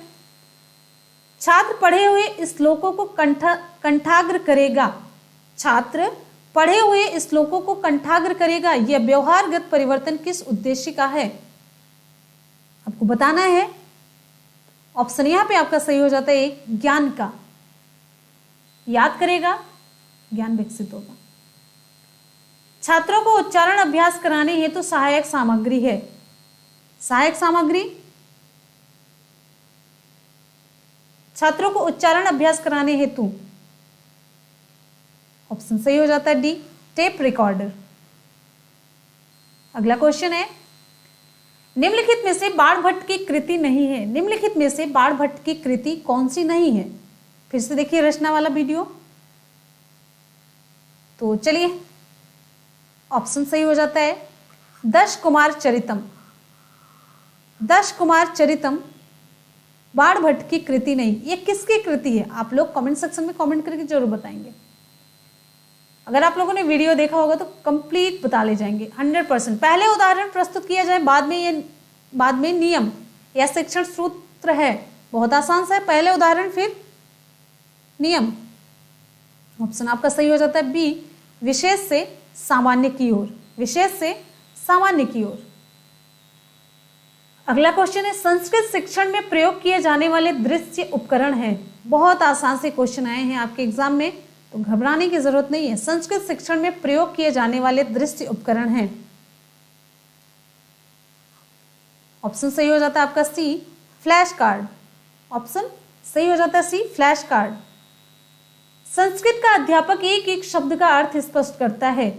छात्र पढ़े हुए श्लोकों को कंठाग्र करेगा। छात्र पढ़े हुए श्लोकों को कंठाग्र करेगा। यह व्यवहारगत परिवर्तन किस उद्देश्य का है? आपको बताना है। ऑप्शन यहां पे आपका सही हो जाता है ज्ञान का। याद करेगा, ज्ञान विकसित होगा। छात्रों को उच्चारण अभ्यास कराने हेतु सहायक सामग्री है। सहायक सामग्री, छात्रों को उच्चारण अभ्यास कराने हेतु ऑप्शन सही हो जाता है डी, टेप रिकॉर्डर। अगला क्वेश्चन है, निम्नलिखित में से बाणभट्ट की कृति नहीं है। निम्नलिखित में से बाणभट्ट की कृति कौन सी नहीं है? फिर से देखिए रचना वाला वीडियो। तो चलिए, ऑप्शन सही हो जाता है दश कुमार चरितम। दश कुमार चरितम बाणभट्ट की कृति नहीं। ये किसकी कृति है? आप लोग कमेंट सेक्शन में कमेंट करके जरूर बताएंगे। अगर आप लोगों ने वीडियो देखा होगा तो कंप्लीट बता ले जाएंगे 100%। पहले उदाहरण प्रस्तुत किया जाए, बाद में नियम या शिक्षण सूत्र है। बहुत आसान सा है, पहले उदाहरण फिर नियम। ऑप्शन आपका सही हो जाता है बी, विशेष से सामान्य की ओर। विशेष से सामान्य की ओर। अगला क्वेश्चन है, संस्कृत शिक्षण में प्रयोग किए जाने वाले दृश्य उपकरण है। बहुत आसान से क्वेश्चन आए हैं आपके एग्जाम में, तो घबराने की जरूरत नहीं है। संस्कृत शिक्षण में प्रयोग किए जाने वाले दृश्य उपकरण हैं। ऑप्शन सही हो जाता है आपका सी, फ्लैश कार्ड। ऑप्शन सही हो जाता है सी, फ्लैश कार्ड। संस्कृत का अध्यापक एक एक शब्द का अर्थ स्पष्ट करता है।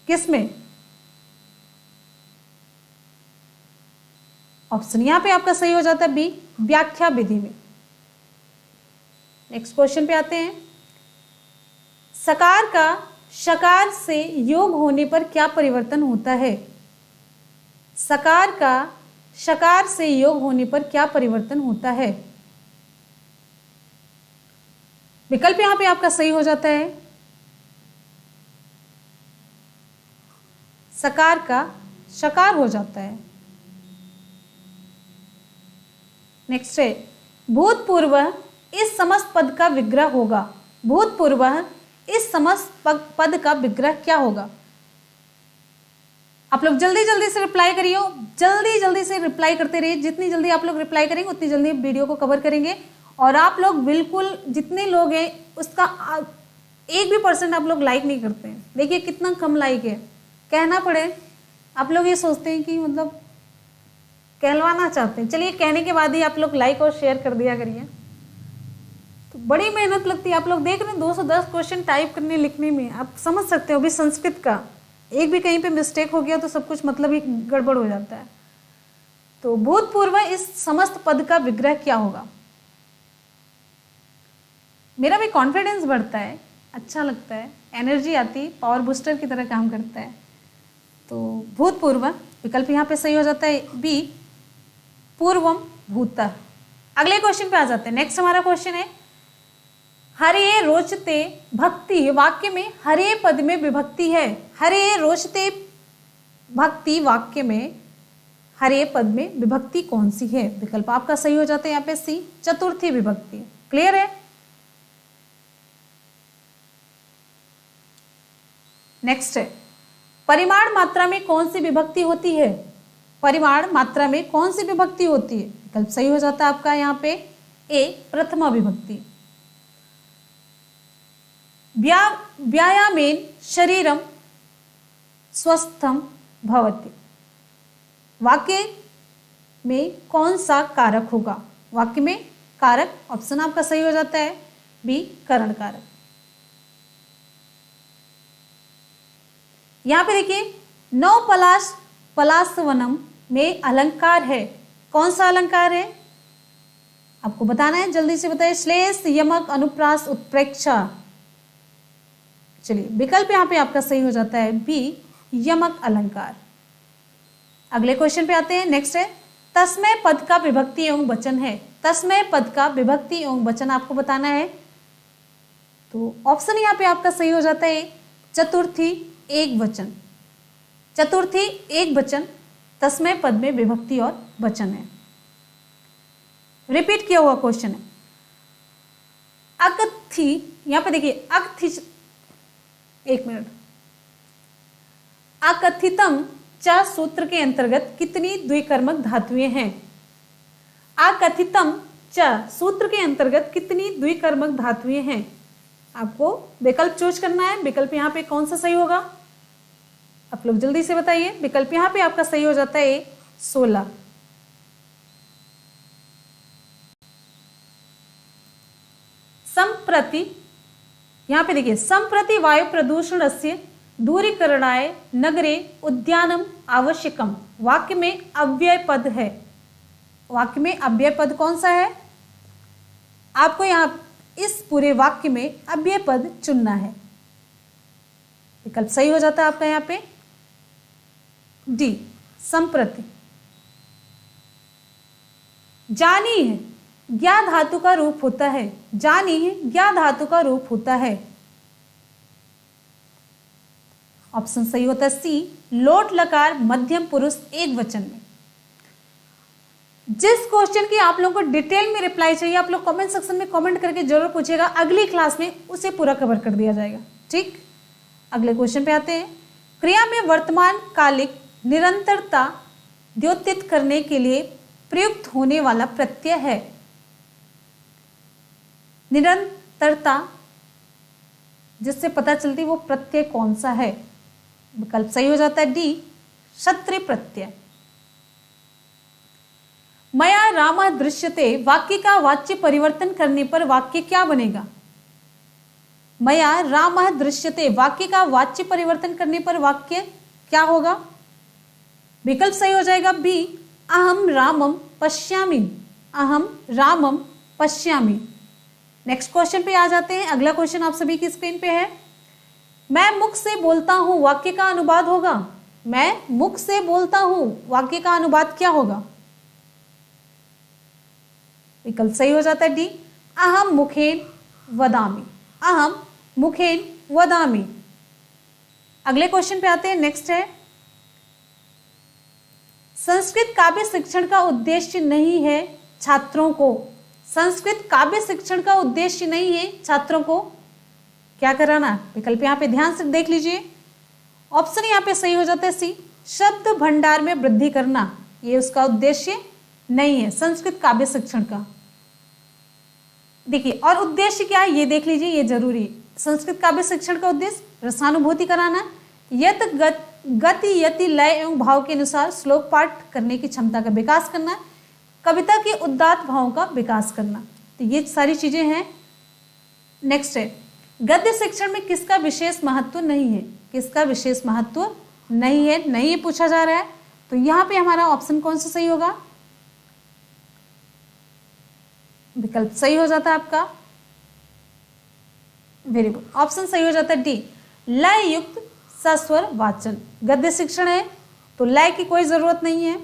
किसमें? ऑप्शन यहां पे आपका सही हो जाता है बी, व्याख्या विधि में। नेक्स्ट क्वेश्चन पे आते हैं, सकार का शकार से योग होने पर क्या परिवर्तन होता है? सकार का शकार से योग होने पर क्या परिवर्तन होता है? विकल्प यहां पे आपका सही हो जाता है सकार का शकार हो जाता है। नेक्स्ट है, भूतपूर्व इस समस्त पद का विग्रह होगा। भूतपूर्व इस समस्त पद का विग्रह क्या होगा? आप लोग जल्दी जल्दी से रिप्लाई करिए, जल्दी जल्दी से रिप्लाई करते रहिए। जितनी जल्दी आप लोग रिप्लाई करेंगे उतनी जल्दी वीडियो को कवर करेंगे। और आप लोग बिल्कुल, जितने लोग हैं उसका 1% आप लोग लाइक नहीं करते हैं। देखिए कितना कम लाइक है। कहना पड़े, आप लोग ये सोचते हैं कि मतलब कहलवाना चाहते हैं। चलिए, कहने के बाद ही आप लोग लाइक और शेयर कर दिया करिए। तो बड़ी मेहनत लगती है। आप लोग देख रहे हैं 210 क्वेश्चन टाइप करने लिखने में, आप समझ सकते हो। अभी संस्कृत का एक भी कहीं पे मिस्टेक हो गया तो सब कुछ मतलब ही गड़बड़ हो जाता है। तो भूतपूर्व इस समस्त पद का विग्रह क्या होगा? मेरा भी कॉन्फिडेंस बढ़ता है, अच्छा लगता है, एनर्जी आती, पावर बूस्टर की तरह काम करता है। तो भूतपूर्व विकल्प यहाँ पे सही हो जाता है बी, पूर्वम भूतः। अगले क्वेश्चन पे आ जाते हैं। नेक्स्ट हमारा क्वेश्चन है, हरे रोचते भक्ति वाक्य में हरे पद में विभक्ति है। हरे रोचते भक्ति वाक्य में हरे पद में विभक्ति कौन सी है? विकल्प आपका सही हो जाता है यहाँ पे सी, चतुर्थी विभक्ति। क्लियर है? नेक्स्ट है, परिमाण मात्रा में कौन सी विभक्ति होती है? परिमाण मात्रा में कौन सी विभक्ति होती है? विकल्प सही हो जाता है आपका यहाँ पे ए, प्रथमा विभक्ति। व्यायामेन शरीरम स्वस्थम भवति। वाक्य में कौन सा कारक होगा? वाक्य में कारक, ऑप्शन आपका सही हो जाता है बी, करण कारक। यहां पे देखिए, नौ पलाशवनम में अलंकार है। कौन सा अलंकार है आपको बताना है, जल्दी से बताइए। श्लेष, यमक, अनुप्रास, उत्प्रेक्षा। चलिए, विकल्प यहां पे आपका सही हो जाता है बी, यमक अलंकार। अगले क्वेश्चन पे आते हैं। नेक्स्ट है, तस्मय पद का विभक्ति एवं वचन है। तस्मय पद का विभक्ति एवं वचन आपको बताना है। तो ऑप्शन यहां पे आपका सही हो जाता है चतुर्थी एक वचन। चतुर्थी एक वचन तस्मय पद में विभक्ति और वचन है। रिपीट किया हुआ क्वेश्चन है। अकथि, यहां पे देखिए अकथि, एक मिनट, अकथितम च सूत्र के अंतर्गत कितनी द्विकर्मक धातुएं हैं? अकथितम च सूत्र के अंतर्गत कितनी द्विकर्मक धातुएं हैं? आपको विकल्प चूज करना है। विकल्प यहाँ पे कौन सा सही होगा, आप लोग जल्दी से बताइए। विकल्प यहाँ पे आपका सही हो जाता है 16। संप्रति, यहाँ पे देखिए, संप्रति वायु प्रदूषणस्य दूरीकरणाय नगरे उद्यानम आवश्यकम, वाक्य में अव्यय पद है। वाक्य में अव्यय पद कौन सा है, आपको यहाँ इस पूरे वाक्य में अव्यय पद चुनना है। विकल्प सही हो जाता है आपका यहाँ पे डी, संप्रति। जानी है ज्ञा धातु का रूप होता है, जानी है ज्ञा धातु का रूप होता है। ऑप्शन सही होता है सी, लोट लकार मध्यम पुरुष एक वचन में। जिस क्वेश्चन की आप लोगों को डिटेल में रिप्लाई चाहिए, आप लोग कमेंट सेक्शन में कमेंट करके जरूर पूछेगा, अगली क्लास में उसे पूरा कवर कर दिया जाएगा। ठीक, अगले क्वेश्चन पे आते हैं। क्रिया में वर्तमान कालिक निरंतरता द्योतित करने के लिए प्रयुक्त होने वाला प्रत्यय है। निरंतरता जिससे पता चलती वो प्रत्यय कौन सा है, विकल्प सही हो जाता है डी, क्षत्रिय प्रत्यय। मया रामः दृश्यते, वाक्य का वाच्य परिवर्तन करने पर वाक्य क्या बनेगा। मया रामः दृश्यते, वाक्य का वाच्य परिवर्तन करने पर वाक्य क्या होगा, विकल्प सही हो जाएगा बी, अहम रामम पश्यामि, अहम रामम पश्यामि। नेक्स्ट क्वेश्चन पे आ जाते हैं। अगला क्वेश्चन आप सभी की स्क्रीन पे है। मैं मुख से बोलता हूं, वाक्य का अनुवाद होगा। मैं मुख से बोलता हूं, वाक्य का अनुवाद क्या होगा, विकल्प सही हो जाता है डी, अहम मुखेन वदामि, अहम मुखेन वदामि। अगले क्वेश्चन पे आते हैं। नेक्स्ट है, संस्कृत काव्य शिक्षण का उद्देश्य नहीं है छात्रों को, संस्कृत काव्य शिक्षण का उद्देश्य नहीं है छात्रों को क्या कराना, विकल्प यहाँ पे ध्यान से देख लीजिए। ऑप्शन यहाँ पे सही हो जाता है सी, शब्द भंडार में वृद्धि करना, ये उसका उद्देश्य नहीं है संस्कृत काव्य शिक्षण का। देखिए, और उद्देश्य क्या है ये देख लीजिए, ये जरूरी है। संस्कृत काव्य शिक्षण का उद्देश्य रसानुभूति कराना, यत गति यति लय एवं भाव के अनुसार श्लोक पाठ करने की क्षमता का विकास करना, कविता के उदात्त भावों का विकास करना, तो ये सारी चीजें हैं। नेक्स्ट है, गद्य शिक्षण में किसका विशेष महत्व नहीं है, किसका विशेष महत्व नहीं है, नहीं पूछा जा रहा है, तो यहाँ पे हमारा ऑप्शन कौन सा सही होगा, विकल्प सही हो जाता है आपका वेरी गुड, ऑप्शन सही हो जाता है डी, लय युक्त सस्वर वाचन। गद्य शिक्षण है तो लय की कोई जरूरत नहीं है।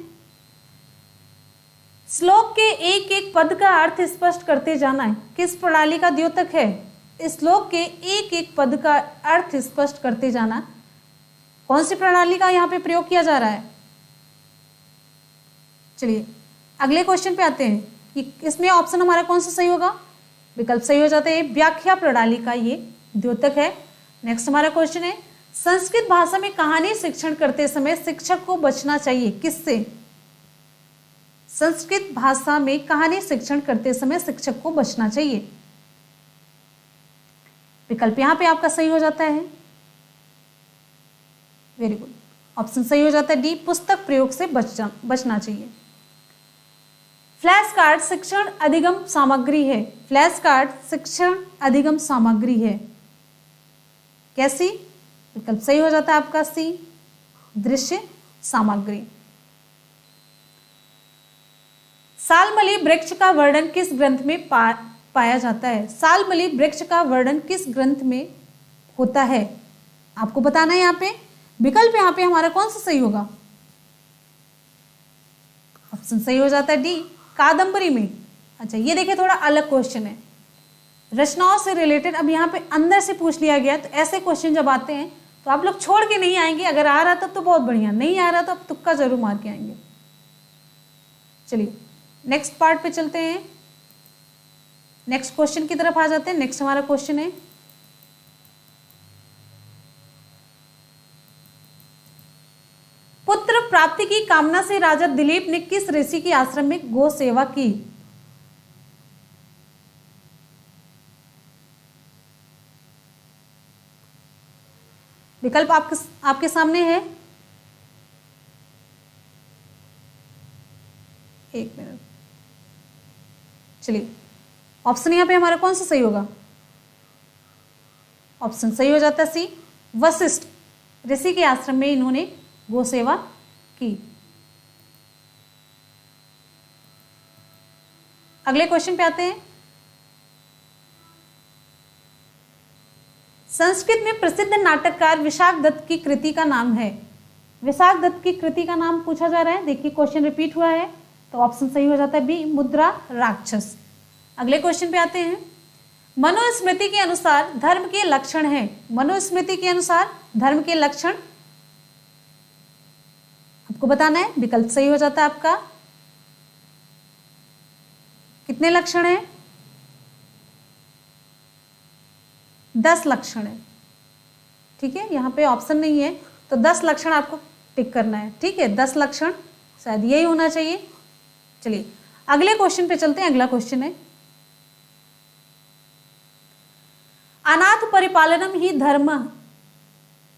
श्लोक के एक एक पद का अर्थ स्पष्ट करते जाना है, किस प्रणाली का द्योतक है, श्लोक के एक एक पद का अर्थ स्पष्ट करते जाना, कौन सी प्रणाली का यहाँ पे प्रयोग किया जा रहा है। चलिए अगले क्वेश्चन पे आते हैं कि इसमें ऑप्शन हमारा कौन सा सही होगा, विकल्प सही हो जाता है व्याख्या प्रणाली का ये द्योतक है। नेक्स्ट हमारा क्वेश्चन है, संस्कृत भाषा में कहानी शिक्षण करते समय शिक्षक को बचना चाहिए किससे, संस्कृत भाषा में कहानी शिक्षण करते समय शिक्षक को बचना चाहिए, विकल्प यहां पे आपका सही हो जाता है वेरी गुड, ऑप्शन सही हो जाता है डी, पुस्तक प्रयोग से बचना चाहिए। फ्लैश कार्ड शिक्षण अधिगम सामग्री है, फ्लैश कार्ड शिक्षण अधिगम सामग्री है, कैसी, विकल्प सही हो जाता है आपका सी, दृश्य सामग्री। सालमली वृक्ष का वर्णन किस ग्रंथ में पाया जाता है, सालमली वृक्ष का वर्णन किस ग्रंथ में होता है, आपको बताना है यहाँ पे। विकल्प यहाँ पे हमारा कौन सा सही होगा, ऑप्शन सही हो जाता है डी, कादंबरी में। अच्छा ये देखिए थोड़ा अलग क्वेश्चन है, रचनाओं से रिलेटेड, अब यहाँ पे अंदर से पूछ लिया गया, तो ऐसे क्वेश्चन जब आते हैं तो आप लोग छोड़ के नहीं आएंगे, अगर आ रहा तब तो बहुत बढ़िया, नहीं आ रहा तो आप तुक्का जरूर मार के आएंगे। चलिए नेक्स्ट पार्ट पे चलते हैं, नेक्स्ट क्वेश्चन की तरफ आ जाते हैं। नेक्स्ट हमारा क्वेश्चन है, पुत्र प्राप्ति की कामना से राजा दिलीप ने किस ऋषि के आश्रम में गो सेवा की, विकल्प आपके सामने है। एक मिनट, चलिए ऑप्शन यहाँ पे हमारा कौन सा सही होगा? ऑप्शन सही हो जाता है सी, वशिष्ठ ऋषि के आश्रम में इन्होंने गो सेवा की। अगले क्वेश्चन पे आते हैं। संस्कृत में प्रसिद्ध नाटककार विशाख दत्त की कृति का नाम है। विशाख दत्त की कृति का नाम पूछा जा रहा है। देखिए क्वेश्चन रिपीट हुआ है, तो ऑप्शन सही हो जाता है बी, मुद्रा राक्षस। अगले क्वेश्चन पे आते हैं। मनुस्मृति के अनुसार धर्म के लक्षण है। मनुस्मृति के अनुसार धर्म के लक्षण आपको बताना है। विकल्प सही हो जाता है आपका, कितने लक्षण है? 10 लक्षण है। ठीक है, यहाँ पे ऑप्शन नहीं है, तो 10 लक्षण आपको टिक करना है। ठीक है, 10 लक्षण शायद यही होना चाहिए। चलिए अगले क्वेश्चन पे चलते हैं। अगला क्वेश्चन है, अनाथ परिपालनम ही धर्म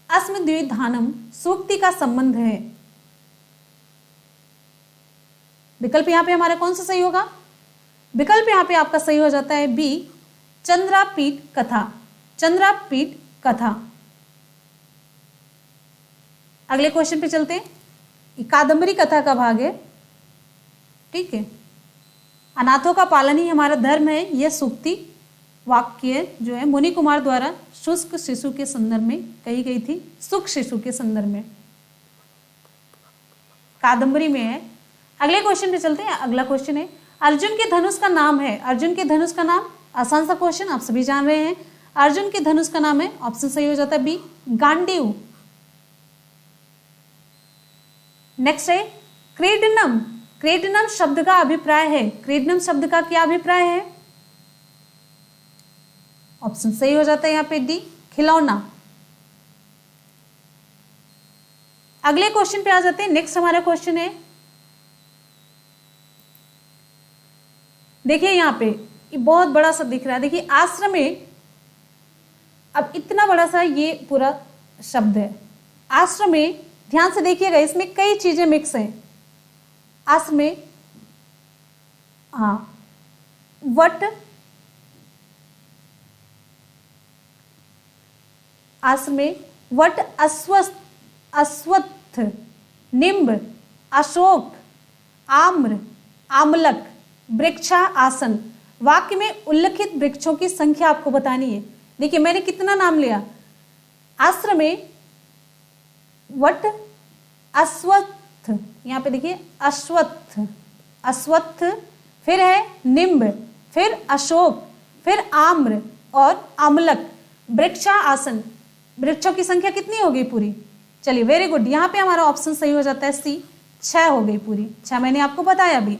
अस्मद्विधानम सूक्ति का संबंध है। विकल्प यहां पे हमारा कौन सा सही होगा? विकल्प यहां पे आपका सही हो जाता है बी, चंद्रापीठ कथा। चंद्रापीठ कथा। अगले क्वेश्चन पे चलते हैं। कादंबरी कथा का भाग है। ठीक है, अनाथों का पालन ही हमारा धर्म है, यह सूक्ति वाक्य जो है मुनि कुमार द्वारा शुष्क शिशु के संदर्भ में कही गई थी। सुख शिशु के संदर्भ में कादंबरी में है। अगले क्वेश्चन पे चलते हैं। अगला क्वेश्चन है, अर्जुन के धनुष का नाम है। अर्जुन के धनुष का नाम, आसान सा क्वेश्चन, आप सभी जान रहे हैं। अर्जुन के धनुष का नाम है, ऑप्शन सही हो जाता है बी, गांडीव। नेक्स्ट है क्रीडनम। क्रीडनम शब्द का अभिप्राय है। क्रीडनम शब्द का क्या अभिप्राय है? ऑप्शन सही हो जाता है यहाँ पे डी, खिलौना। अगले क्वेश्चन पे आ जाते हैं। नेक्स्ट हमारा क्वेश्चन है, देखिए यहाँ पे ये बहुत बड़ा सा दिख रहा है। देखिए आश्रम में, अब इतना बड़ा सा ये पूरा शब्द है। आश्रम में ध्यान से देखिएगा, इसमें कई चीजें मिक्स हैं। आश्रम में हाँ, वट, आश्रम में वट, अश्वत्थ, निम्ब, अशोक, आम्र, आमलक, वृक्षा, आसन। वाक्य में उल्लिखित वृक्षों की संख्या आपको बतानी है। देखिए मैंने कितना नाम लिया? आश्रम में वट, अश्वत्थ, यहाँ पे देखिए अश्वत्थ, अश्वत्थ, फिर है निम्ब, फिर अशोक, फिर आम्र और आमलक, वृक्षा, आसन। वृक्षों की संख्या कितनी हो गई पूरी? चलिए वेरी गुड, यहाँ पे हमारा ऑप्शन सही हो जाता है सी, 6 हो गई पूरी। 6 मैंने आपको बताया अभी।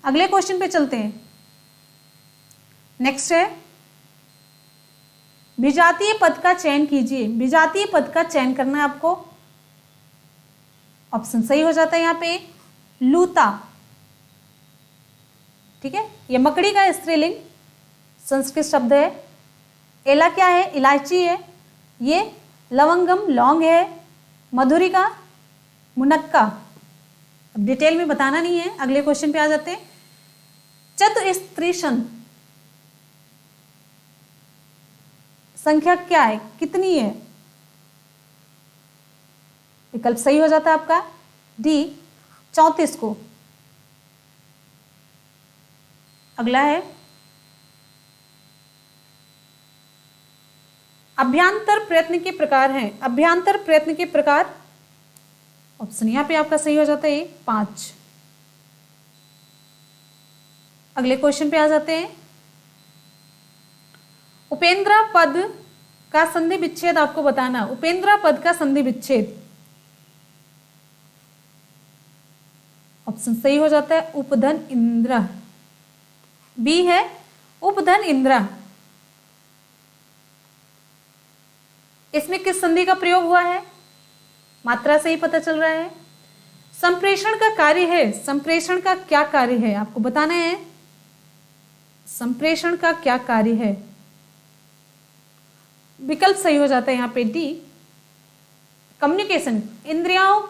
अगले क्वेश्चन पे चलते हैं। नेक्स्ट है, विजातीय पद का चयन कीजिए। विजातीय पद का चयन करना है आपको। ऑप्शन सही हो जाता है यहाँ पे लूता। ठीक है, ये मकड़ी का स्त्रीलिंग संस्कृत शब्द है। एला क्या है? इलायची है। ये लवंगम लौंग है। मधुरिका मुनक्का। अब डिटेल में बताना नहीं है। अगले क्वेश्चन पे आ जाते हैं। चतुस्त्रिशन संख्या क्या है, कितनी है? विकल्प सही हो जाता है आपका डी, 34 को। अगला है अभ्यांतर प्रयत्न के प्रकार हैं। अभ्यांतर प्रयत्न के प्रकार, ऑप्शन यहां पे आपका सही हो जाता है 5। अगले क्वेश्चन पे आ जाते हैं। उपेंद्रा पद का संधि विच्छेद आपको बताना। उपेंद्रा पद का संधि विच्छेद, ऑप्शन सही हो जाता है उपधन इंद्र, बी है उपधन इंद्र। इसमें किस संधि का प्रयोग हुआ है? मात्रा से ही पता चल रहा है। संप्रेषण का कार्य है। संप्रेषण का क्या कार्य है आपको बताना है। संप्रेषण का क्या कार्य है? विकल्प सही हो जाता है यहाँ पे डी, कम्युनिकेशन, इंद्रियों,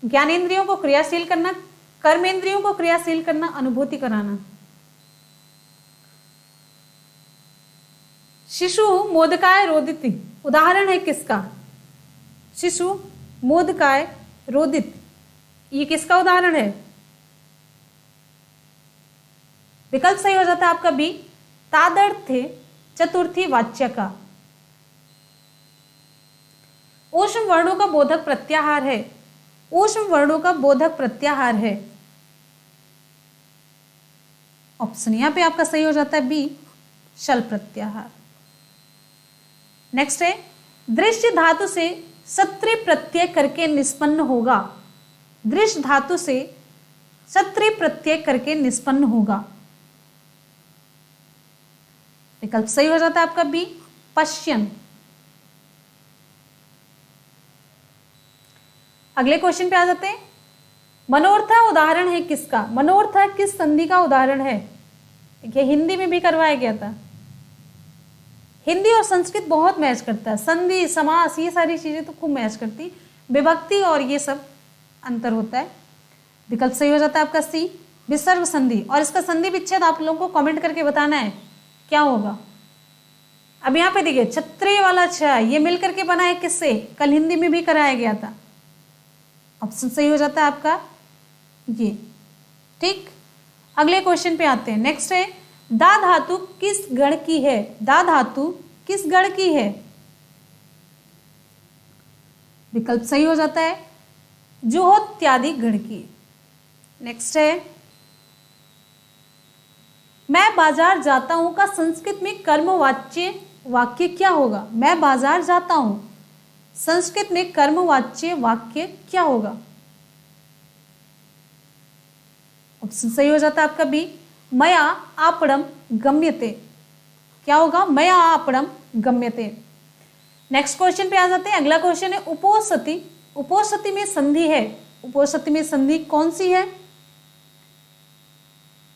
ज्ञानेंद्रियों को क्रियाशील करना, कर्मेंद्रियों को क्रियाशील करना, अनुभूति कराना। शिशु मोदकाय रोदिति उदाहरण है किसका? शिशु मोदकाय रोदित, ये किसका उदाहरण है? विकल्प सही हो जाता है आपका बी, तादर्थे चतुर्थी वाच्य का। ऊष्म वर्णों का बोधक प्रत्याहार है, ऊष्म वर्णों का बोधक प्रत्याहार है। ऑप्शन यहां पे आपका सही हो जाता है बी, शल प्रत्याहार। नेक्स्ट है, दृश्य धातु से सत्रि प्रत्यय करके निष्पन्न होगा, दृश्य धातु से सत्रि प्रत्यय करके निष्पन्न होगा। विकल्प सही हो जाता है आपका बी, पश्यन। अगले क्वेश्चन पे आ जाते हैं। मनोर्था उदाहरण है किसका? मनोर्था किस संधि का उदाहरण है? ये हिंदी में भी करवाया गया था। हिंदी और संस्कृत बहुत मैच करता है, संधि समास ये सारी चीजें तो खूब मैच करती, विभक्ति और ये सब अंतर होता है। विकल्प सही हो जाता है आपका सी, विसर्ग संधि। और इसका संधि विच्छेद आप लोगों को कमेंट करके बताना है क्या होगा। अब यहाँ पे देखिए छत्री वाला छ, ये मिलकर के बना है किससे? कल हिंदी में भी कराया गया था। ऑप्शन सही हो जाता है आपका ये, ठीक। अगले क्वेश्चन पे आते हैं। नेक्स्ट है, दा धातु किस गण की है? दा धातु किस गण की है? विकल्प सही हो जाता है जुहोत्यादि गण की। नेक्स्ट है, मैं बाजार जाता हूं का संस्कृत में कर्मवाच्य वाक्य क्या होगा? मैं बाजार जाता हूं, संस्कृत में कर्मवाच्य वाक्य क्या होगा? ऑप्शन सही हो जाता है आपका बी, मया आपणम गम्यते। क्या होगा? मया आपणम गम्यते। नेक्स्ट क्वेश्चन पे आ जाते हैं। अगला क्वेश्चन है उपोसति, उपोसति में संधि है, उपोसति में संधि कौन सी है?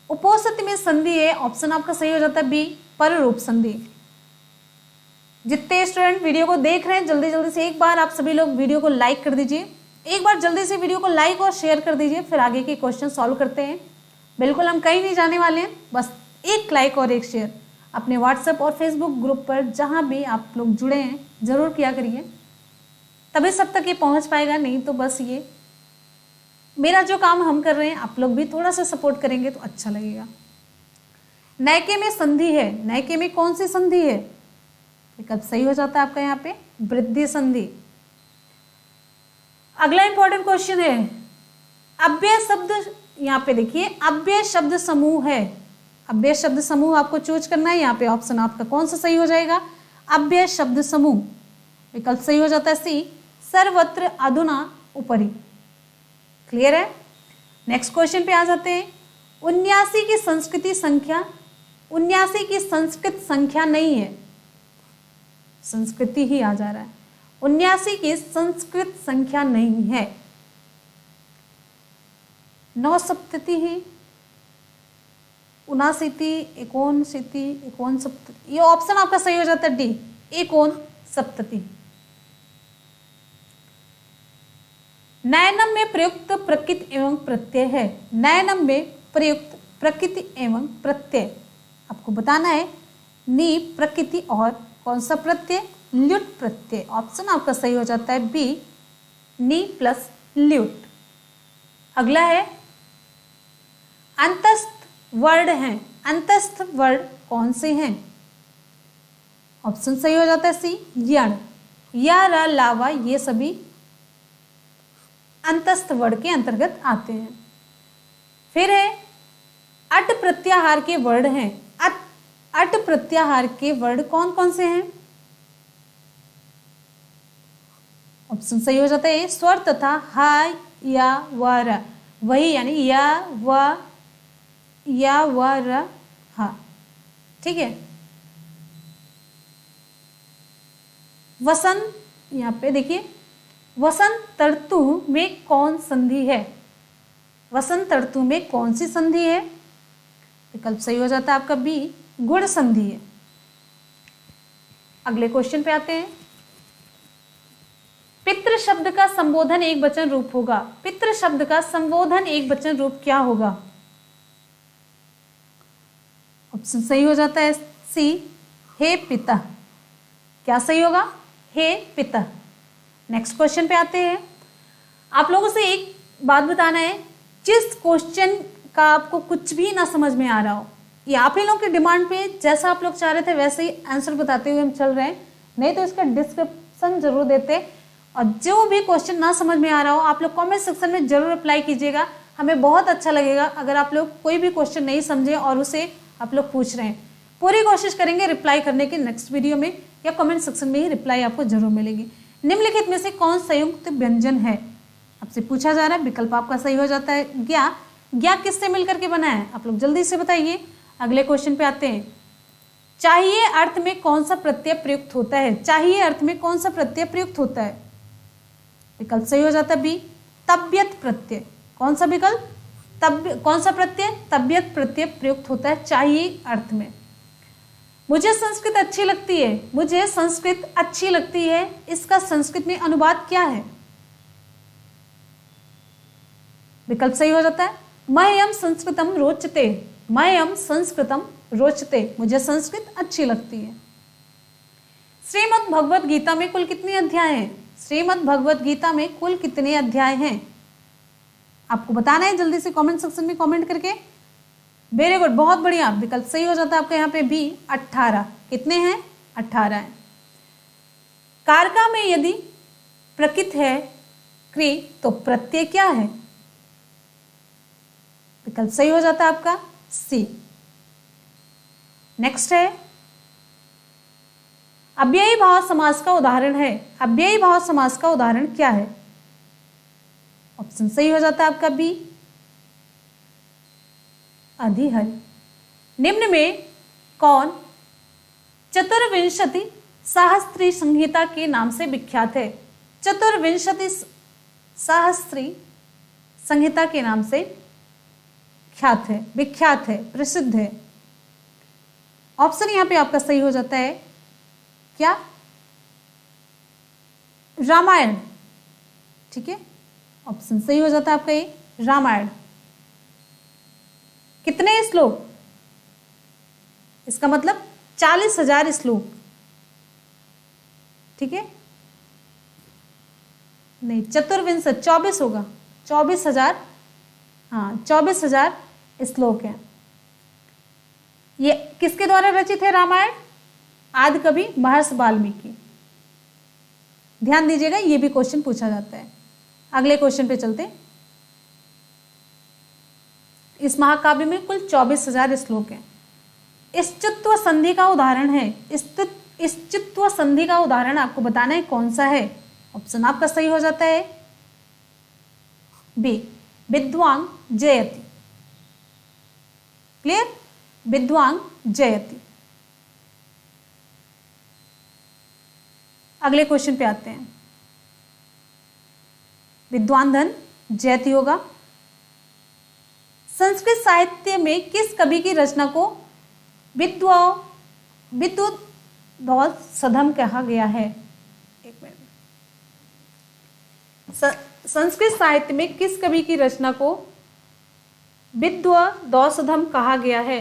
उपोसति में संधि है, ऑप्शन आपका सही हो जाता है बी, पररूप संधि। जितने स्टूडेंट वीडियो को देख रहे हैं जल्दी जल्दी से एक बार आप सभी लोग वीडियो को लाइक कर दीजिए, एक बार जल्दी से वीडियो को लाइक और शेयर कर दीजिए, फिर आगे के क्वेश्चन सॉल्व करते हैं। बिल्कुल हम कहीं नहीं जाने वाले हैं, बस एक लाइक और एक शेयर अपने व्हाट्सएप और फेसबुक ग्रुप पर जहां भी आप लोग जुड़े हैं जरूर किया करिए, तभी सब तक ये पहुंच पाएगा। नहीं तो बस ये मेरा जो काम हम कर रहे हैं आप लोग भी थोड़ा सा सपोर्ट करेंगे तो अच्छा लगेगा। नैके में संधि है, नैके में कौन सी संधि है? विकल्प सही हो जाता है आपका यहाँ पे वृद्धि संधि। अगला इंपॉर्टेंट क्वेश्चन है, अव्यय शब्द, यहाँ पे देखिए अव्यय शब्द समूह है, अव्यय शब्द समूह आपको चूज करना है। यहाँ पे ऑप्शन आपका कौन सा सही हो जाएगा? अव्यय शब्द समूह। विकल्प सही हो जाता है सी, सर्वत्र अधुना उपरि। क्लियर है? नेक्स्ट क्वेश्चन पे आ जाते हैं। 79 की संस्कृति संख्या, 79 की संस्कृत संख्या नहीं है, संस्कृति ही आ जा रहा है। 79 की संस्कृत संख्या नहीं है, 9सप्तति ही, 59, 59, ये ऑप्शन आपका सही हो जाता है डी, 59। नयनम में प्रयुक्त प्रकृति एवं प्रत्यय है, नयनम में प्रयुक्त प्रकृति एवं प्रत्यय आपको बताना है, नी प्रकृति और कौन सा प्रत्यय? ल्युट प्रत्यय। ऑप्शन आपका सही हो जाता है बी, नी प्लस ल्युट। अगला है अंतस्थ वर्ड हैं, अंतस्थ वर्ड कौन से हैं? ऑप्शन सही हो जाता है सी, यण, या, रा, लावा ये सभी अंतस्थ वर्ड के अंतर्गत आते हैं। फिर है अट प्रत्याहार के वर्ड हैं, अट प्रत्याहार के वर्ड कौन कौन से हैं? ऑप्शन सही हो जाता है स्वर तथा हा, या, व, र, वही यानी या, व, र, हा। ठीक है। वसंत, यहाँ पे देखिए वसंत ऋतु में कौन संधि है? वसंत ऋतु में कौन सी संधि है? विकल्प सही हो जाता है आपका बी, गुण संधि है। अगले क्वेश्चन पे आते हैं। पितृ शब्द का संबोधन एक वचन रूप होगा। पितृ शब्द का संबोधन एक वचन रूप क्या होगा? ऑप्शन सही हो जाता है सी, हे पिता। क्या सही होगा? हे पिता। नेक्स्ट क्वेश्चन पे आते हैं। आप लोगों से एक बात बताना है, जिस क्वेश्चन का आपको कुछ भी ना समझ में आ रहा हो, ये आप ही लोगों की डिमांड पे जैसा आप लोग चाह रहे थे वैसे ही आंसर बताते हुए हम चल रहे हैं, नहीं तो इसका डिस्क्रिप्शन जरूर देते। और जो भी क्वेश्चन ना समझ में आ रहा हो आप लोग कमेंट सेक्शन में जरूर अप्लाई कीजिएगा। हमें बहुत अच्छा लगेगा अगर आप लोग कोई भी क्वेश्चन नहीं समझे और उसे आप लोग पूछ रहे हैं। पूरी कोशिश करेंगे रिप्लाई करने की नेक्स्ट वीडियो में, या कमेंट सेक्शन में ही रिप्लाई आपको जरूर मिलेगी। निम्नलिखित में से कौन संयुक्त व्यंजन है? आपसे पूछा जा रहा है, विकल्प आपका सही हो जाता है ज्ञा। ज्ञा किससे मिलकर के बना है? आप लोग जल्दी से बताइए। अगले क्वेश्चन पे आते हैं। चाहिए अर्थ में कौन सा प्रत्यय प्रयुक्त होता है? चाहिए अर्थ में कौन सा प्रत्यय प्रयुक्त होता है? विकल्प सही हो जाता है बी, तबियत प्रत्यय। कौन सा विकल्प? कौन सा प्रत्यय? तबियत प्रत्यय प्रयुक्त होता है चाहिए अर्थ में। मुझे संस्कृत अच्छी लगती है। मुझे संस्कृत अच्छी लगती है, इसका संस्कृत में अनुवाद क्या है? विकल्प सही हो जाता है मह्यम संस्कृतम रोचते। मह्यम संस्कृतम रोचते, मुझे संस्कृत अच्छी लगती है। श्रीमद् भगवत गीता में कुल कितने अध्याय हैं? श्रीमद् भगवत गीता में कुल कितने अध्याय हैं? आपको बताना है जल्दी से कमेंट सेक्शन में कमेंट करके। वेरी गुड, बहुत बढ़िया, विकल्प सही हो जाता है आपका यहाँ पे भी 18। कितने हैं? 18 हैं। कारका में यदि प्रकृत है क्री तो प्रत्यय क्या है? विकल्प सही हो जाता है आपका सी। नेक्स्ट है अव्ययी भाव समास का उदाहरण है। अव्ययी भाव समास का उदाहरण क्या है? ऑप्शन सही हो जाता है आपका बी, अधिहरि। निम्न में कौन चतुर्विंशति सहस्त्री संहिता के नाम से विख्यात है? चतुर्विंशति सहस्त्री संहिता के नाम से ख्यात है, विख्यात है, प्रसिद्ध है। ऑप्शन यहां पे आपका सही हो जाता है क्या? रामायण। ठीक है, ऑप्शन सही हो जाता है आपका ये रामायण। कितने श्लोक? इसका मतलब 40,000 श्लोक। ठीक है, नहीं, चतुर्विंशति 24 होगा, 24,000। हाँ, 24,000 श्लोक हैं। ये किसके द्वारा रचित है रामायण? आदि कवि महर्षि वाल्मीकि। ध्यान दीजिएगा, ये भी क्वेश्चन पूछा जाता है। अगले क्वेश्चन पे चलते हैं। इस महाकाव्य में कुल 24,000 श्लोक हैं। इष्टत्व संधि का उदाहरण है। इष्टत्व संधि का उदाहरण आपको बताना है कौन सा है? ऑप्शन आपका सही हो जाता है बी, विद्वांग जयति। क्लियर? विद्वांग जयति। अगले क्वेश्चन पे आते हैं। विद्वान धन जयति होगा। संस्कृत साहित्य में किस कवि की रचना को विद्वद्सधम कहा गया है? एक मिनट। संस्कृत साहित्य में किस कवि की रचना को विद्वद्सधम कहा गया है?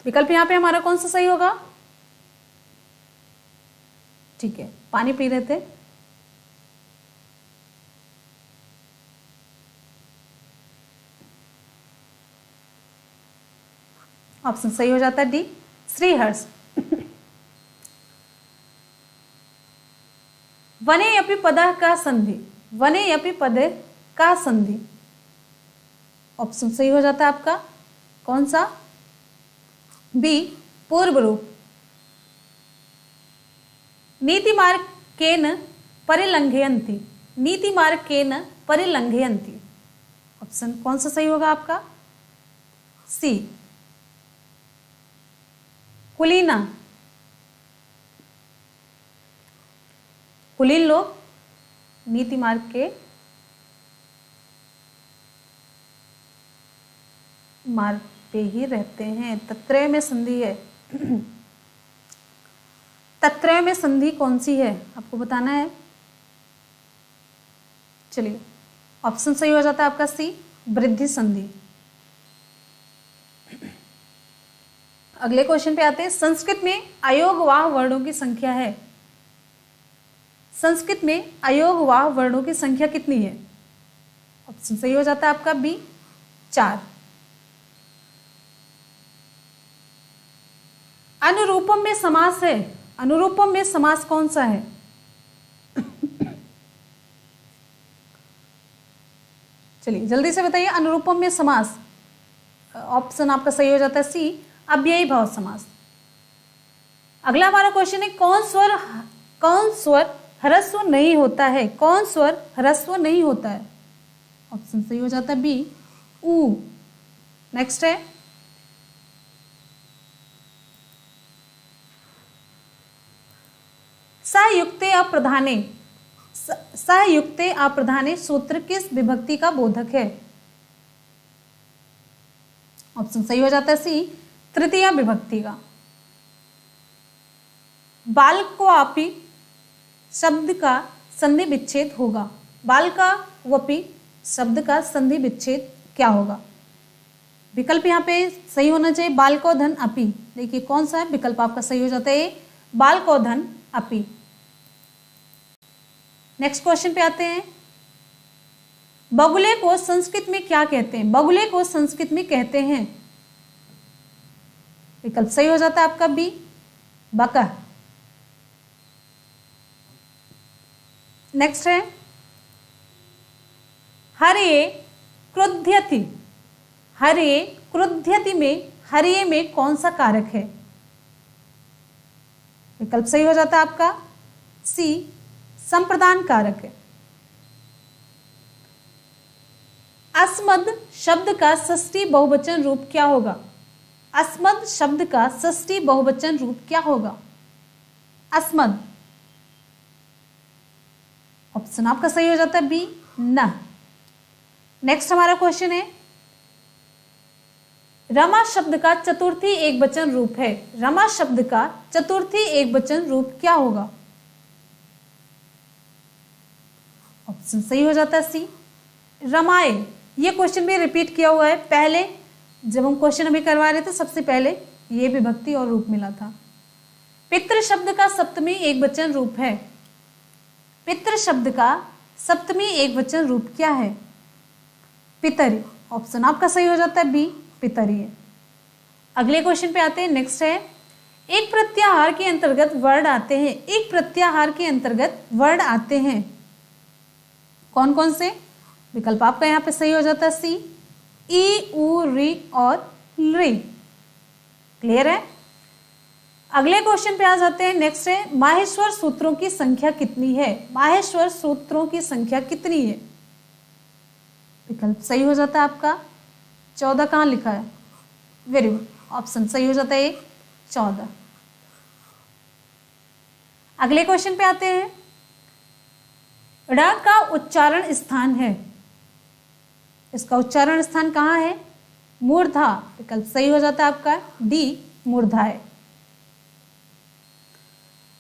विकल्प यहां पे हमारा कौन सा सही होगा? ठीक है, पानी पी रहे थे। ऑप्शन सही हो जाता है डी, श्रीहर्ष। वने अपि पदः का संधि। वने अपि पद का संधि। ऑप्शन सही हो जाता है आपका कौन सा? बी, पूर्व रूप। नीति मार्ग केन परिलंघयन्ति। नीति मार्ग केन परिलंघयन्ति। ऑप्शन कौन सा सही होगा आपका? सी, कुलीना। कुलीन लोग नीति मार्ग के पे ही रहते हैं। तत्रय में संधि है। तत्रय में संधि कौन सी है आपको बताना है। चलिए ऑप्शन सही हो जाता है आपका सी, वृद्धि संधि। अगले क्वेश्चन पे आते हैं। संस्कृत में अयोगवाह वर्णों की संख्या है। संस्कृत में अयोगवाह वर्णों की संख्या कितनी है। ऑप्शन सही हो जाता है आपका बी, 4। अनुरूपम में समास है। अनुरूपम में समास कौन सा है। चलिए जल्दी से बताइए, अनुरूपम में समास। ऑप्शन आपका सही हो जाता है सी, अव्ययी भाव समास। अगला हमारा क्वेश्चन है, कौन स्वर ह्रस्व नहीं होता है। कौन स्वर ह्रस्व नहीं होता है। ऑप्शन सही हो जाता है बी, ऊ। नेक्स्ट है, सयुक्ते अप्रधाने। सयुक्ते अप्रधाने सूत्र किस विभक्ति का बोधक है। ऑप्शन सही हो जाता है सी, तृतीया विभक्ति का। बालक्वापि शब्द का संधि विच्छेद होगा। बालकावपि शब्द का संधि विच्छेद क्या होगा। विकल्प यहाँ पे सही होना चाहिए, बालकोधन अपि। देखिए कौन सा है विकल्प आपका सही हो जाता है, बालकोधन अपि। नेक्स्ट क्वेश्चन पे आते हैं। बगुले को संस्कृत में क्या कहते हैं। बगुले को संस्कृत में कहते हैं। विकल्प सही हो जाता है आपका बी, बकह। नेक्स्ट है, हरे क्रुध्यति। हरे क्रुध्यति में हरिये में कौन सा कारक है। विकल्प सही हो जाता है आपका सी, संप्रदान कारक है। अस्मद शब्द का षष्ठी बहुवचन रूप क्या होगा। अस्मद शब्द का षष्ठी बहुवचन रूप क्या होगा। अस्मद। ऑप्शन आपका सही हो जाता है बी, न। नेक्स्ट हमारा क्वेश्चन है, रमा शब्द का चतुर्थी एकवचन रूप है। रमा शब्द का चतुर्थी एकवचन रूप क्या होगा। ऑप्शन सही हो जाता है सी, रमाए। ये क्वेश्चन भी रिपीट किया हुआ है, पहले जब हम क्वेश्चन अभी करवा रहे थे सबसे पहले ये विभक्ति और रूप मिला था। पितृ शब्द का सप्तमी एकवचन रूप है। पितृ शब्द का सप्तमी एकवचन रूप क्या है। पितरी। ऑप्शन आपका सही हो जाता है बी, पितरी है। अगले क्वेश्चन पे आते हैं। नेक्स्ट है, एक प्रत्याहार के अंतर्गत वर्ण आते हैं। एक प्रत्याहार के अंतर्गत वर्ण आते हैं कौन कौन से। विकल्प आपका यहाँ पे सही हो जाता है सी, ई, उ, री और री। क्लियर है। अगले क्वेश्चन पे आ जाते हैं। नेक्स्ट है, माहेश्वर सूत्रों की संख्या कितनी है। माहेश्वर सूत्रों की संख्या कितनी है। विकल्प सही हो जाता है आपका 14। कहाँ लिखा है, वेरी गुड, ऑप्शन सही हो जाता है 14। अगले क्वेश्चन पे आते हैं। ड़ का उच्चारण स्थान है। इसका उच्चारण स्थान कहाँ है, मूर्धा। विकल्प सही हो जाता है आपका डी, मूर्धा है।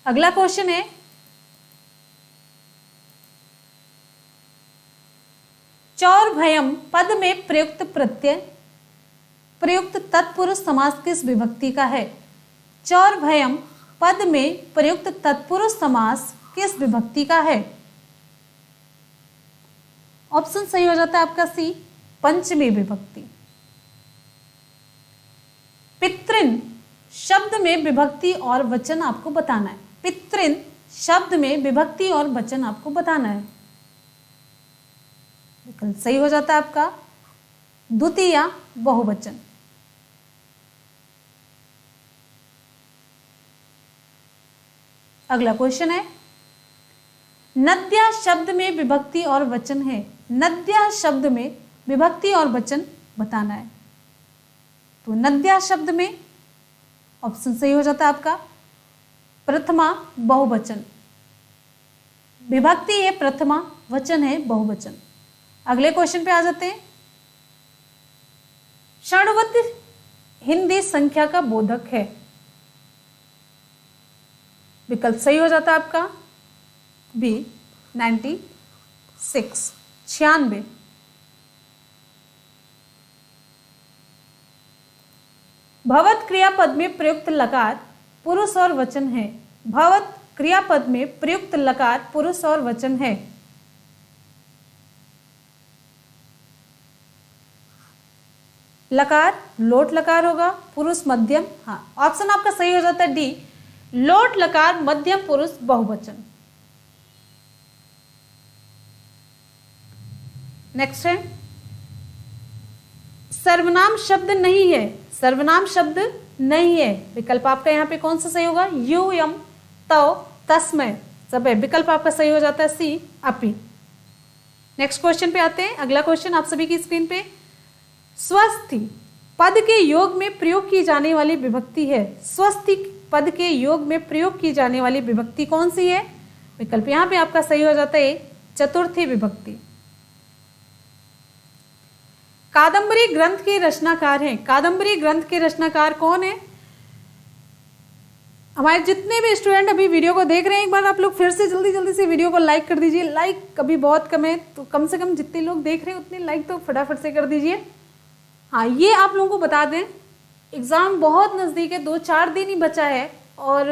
अगला क्वेश्चन है, चौर्भयम पद में प्रयुक्त प्रत्यय प्रयुक्त तत्पुरुष समास किस विभक्ति का है। चौर्भयम पद में प्रयुक्त तत्पुरुष समास किस विभक्ति का है। ऑप्शन सही हो जाता है आपका सी, पंचमी विभक्ति। पितृन शब्द में विभक्ति और वचन आपको बताना है। पितृन शब्द में विभक्ति और वचन आपको बताना है। विकल्प सही हो जाता है आपका द्वितीय बहुवचन। अगला क्वेश्चन है, नद्या शब्द में विभक्ति और वचन है। नद्या शब्द में विभक्ति और वचन बताना है। तो नद्या शब्द में ऑप्शन सही हो जाता है आपका प्रथमा बहुवचन। विभक्ति है प्रथमा, वचन है बहुवचन। अगले क्वेश्चन पे आ जाते हैं। हिंदी संख्या का बोधक है? विकल्प सही हो जाता है आपका बी 96 96। भवत क्रियापद में प्रयुक्त लकार पुरुष और वचन है। भवत क्रियापद में प्रयुक्त लकार पुरुष और वचन है। लकार लोट लकार होगा, पुरुष मध्यम। हाँ, ऑप्शन आपका सही हो जाता है डी, लोट लकार मध्यम पुरुष बहुवचन। नेक्स्ट है सर्वनाम शब्द नहीं है। सर्वनाम शब्द नहीं है, विकल्प आपका यहाँ पे कौन सा सही होगा? यू यम तव तस्मय सब है, विकल्प आपका सही हो जाता है सी अपि। नेक्स्ट क्वेश्चन पे आते हैं। अगला क्वेश्चन आप सभी की स्क्रीन पे, स्वस्थि पद के योग में प्रयोग की जाने वाली विभक्ति है। स्वस्थि पद के योग में प्रयोग की जाने वाली विभक्ति कौन सी है? विकल्प यहाँ पे आपका सही हो जाता है चतुर्थी विभक्ति। कादंबरी ग्रंथ के रचनाकार हैं। कादंबरी ग्रंथ के रचनाकार कौन है? हमारे जितने भी स्टूडेंट अभी वीडियो को देख रहे हैं, एक बार आप लोग फिर से जल्दी जल्दी से वीडियो को लाइक कर दीजिए। लाइक अभी बहुत कम है, तो कम से कम जितने लोग देख रहे हैं उतने लाइक तो फटाफट से कर दीजिए। हाँ, ये आप लोगों को बता दें, एग्ज़ाम बहुत नज़दीक है, 2-4 दिन ही बचा है और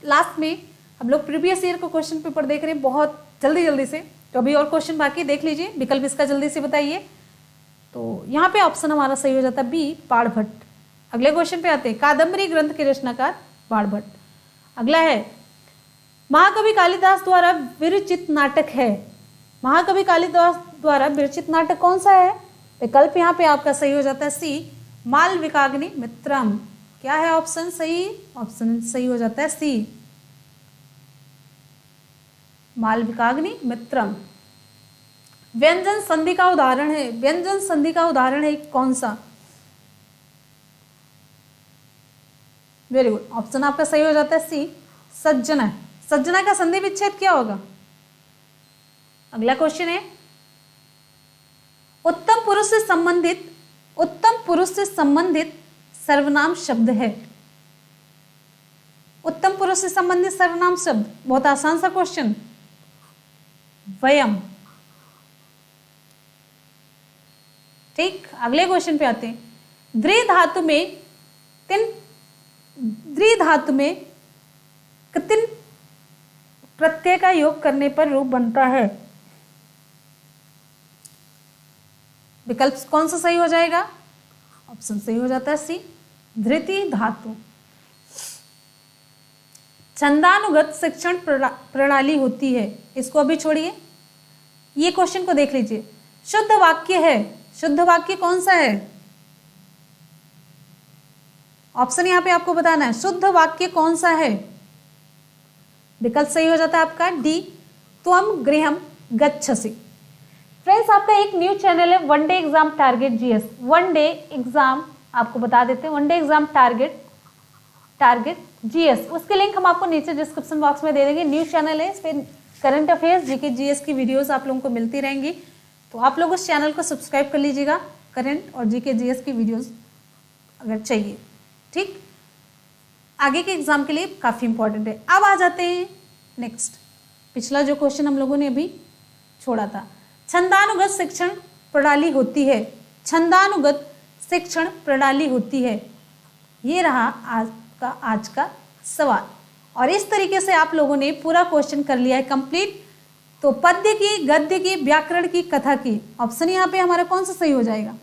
लास्ट में हम लोग प्रीवियस ईयर का क्वेश्चन पेपर देख रहे हैं बहुत जल्दी जल्दी से। तो अभी और क्वेश्चन बाकी देख लीजिए, विकल्प इसका जल्दी से बताइए। तो यहाँ पे ऑप्शन हमारा सही हो जाता है बी बाणभट्ट। अगले क्वेश्चन पे आते हैं, कादंबरी ग्रंथ के रचनाकार बाणभट्ट। अगला है महाकवि कालिदास द्वारा विरचित नाटक है। महाकवि कालिदास द्वारा विरचित नाटक कौन सा है? विकल्प यहाँ पे आपका सही हो जाता है सी मालविकाग्नि मित्रम। क्या है ऑप्शन सही? ऑप्शन सही हो जाता है सी मालविकाग्नि मित्रम। व्यंजन संधि का उदाहरण है। व्यंजन संधि का उदाहरण है कौन सा? वेरी गुड, ऑप्शन आपका सही हो जाता है सी सज्जना। सज्जना का संधि विच्छेद क्या होगा? अगला क्वेश्चन है, उत्तम पुरुष से संबंधित सर्वनाम शब्द है। उत्तम पुरुष से संबंधित सर्वनाम शब्द, बहुत आसान सा क्वेश्चन, वयम। ठीक, अगले क्वेश्चन पे आते हैं, द्विधातु में कितने प्रत्यय का योग करने पर रूप बनता है? विकल्प कौन सा सही हो जाएगा? ऑप्शन सही हो जाता है सी धृति धातु। छंदानुगत शिक्षण प्रणाली होती है। इसको अभी छोड़िए, ये क्वेश्चन को देख लीजिए। शुद्ध वाक्य है, शुद्ध वाक्य कौन सा है? ऑप्शन यहां पे आपको बताना है, शुद्ध वाक्य कौन सा है? विकल्प सही हो जाता है आपका डी त्वम गृहम गच्छसि। फ्रेंड्स, आपका एक न्यू चैनल है one day exam target GS. One day exam आपको बता देते हैं, one day exam target GS, उसके लिंक हम आपको नीचे डिस्क्रिप्शन बॉक्स में दे देंगे। न्यू चैनल है, इस पर करंट अफेयर्स जीके जीएस की वीडियोस आप लोगों को मिलती रहेंगी, तो आप लोग उस चैनल को सब्सक्राइब कर लीजिएगा। करंट और जीके जीएस की वीडियोस अगर चाहिए, ठीक, आगे के एग्जाम के लिए काफ़ी इंपॉर्टेंट है। अब आ जाते हैं नेक्स्ट, पिछला जो क्वेश्चन हम लोगों ने अभी छोड़ा था, छंदानुगत शिक्षण प्रणाली होती है। छंदानुगत शिक्षण प्रणाली होती है, ये रहा आज का सवाल। और इस तरीके से आप लोगों ने पूरा क्वेश्चन कर लिया है कंप्लीट। तो पद्य की, गद्य की, व्याकरण की, कथा की, ऑप्शन यहाँ पे हमारा कौन सा सही हो जाएगा?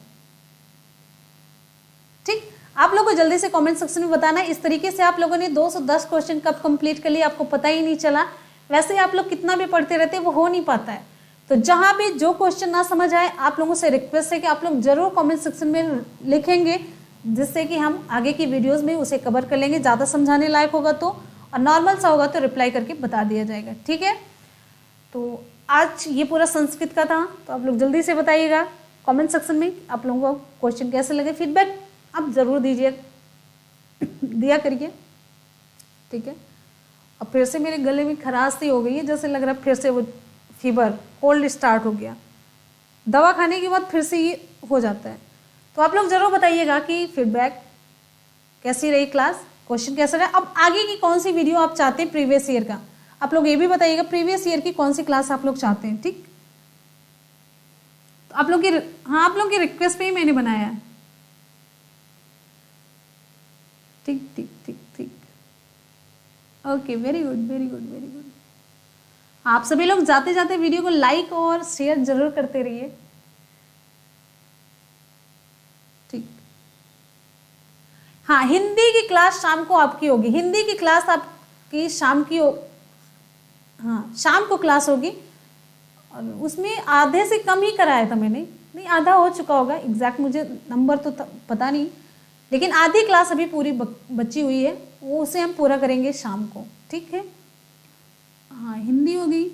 ठीक, आप लोगों को जल्दी से कमेंट सेक्शन में बताना है। इस तरीके से आप लोगों ने 210 क्वेश्चन कब कंप्लीट कर लिए आपको पता ही नहीं चला। वैसे ही आप लोग कितना भी पढ़ते रहते हैं वो हो नहीं पाता है। तो जहां भी जो क्वेश्चन ना समझ आए, आप लोगों से रिक्वेस्ट है कि आप लोग जरूर कमेंट सेक्शन में लिखेंगे, जिससे कि हम आगे की वीडियोस में उसे कवर कर लेंगे। ज़्यादा समझाने लायक होगा तो, और नॉर्मल सा होगा तो रिप्लाई करके बता दिया जाएगा, ठीक है। तो आज ये पूरा संस्कृत का था, तो आप लोग जल्दी से बताइएगा कमेंट सेक्शन में आप लोगों को क्वेश्चन कैसे लगे। फीडबैक आप ज़रूर दिया करिए, ठीक है। अब फिर से मेरे गले में खराश सी हो गई है, जैसे लग रहा है फिर से वो फीवर कोल्ड स्टार्ट हो गया। दवा खाने के बाद फिर से ये हो जाता है। तो आप लोग ज़रूर बताइएगा कि फीडबैक कैसी रही क्लास, क्वेश्चन कैसा रहा, अब आगे की कौन सी वीडियो आप चाहते हैं प्रीवियस ईयर का, आप लोग ये भी बताइएगा प्रीवियस ईयर की कौन सी क्लास आप लोग चाहते हैं। ठीक, तो आप लोग की, हाँ आप लोग की रिक्वेस्ट पे ही मैंने बनाया है। ठीक ठीक ठीक ठीक, okay, very good very good very good. आप सभी लोग जाते जाते वीडियो को लाइक और शेयर जरूर करते रहिए। ठीक, हाँ हिंदी की क्लास शाम को आपकी होगी, हिंदी की क्लास आपकी शाम की हो, हाँ शाम को क्लास होगी, और उसमें आधे से कम ही कराया था मैंने, नहीं आधा हो चुका होगा, एग्जैक्ट मुझे नंबर तो पता नहीं, लेकिन आधी क्लास अभी पूरी बची हुई है, वो उसे हम पूरा करेंगे शाम को। ठीक है, हाँ हिंदी हो गई,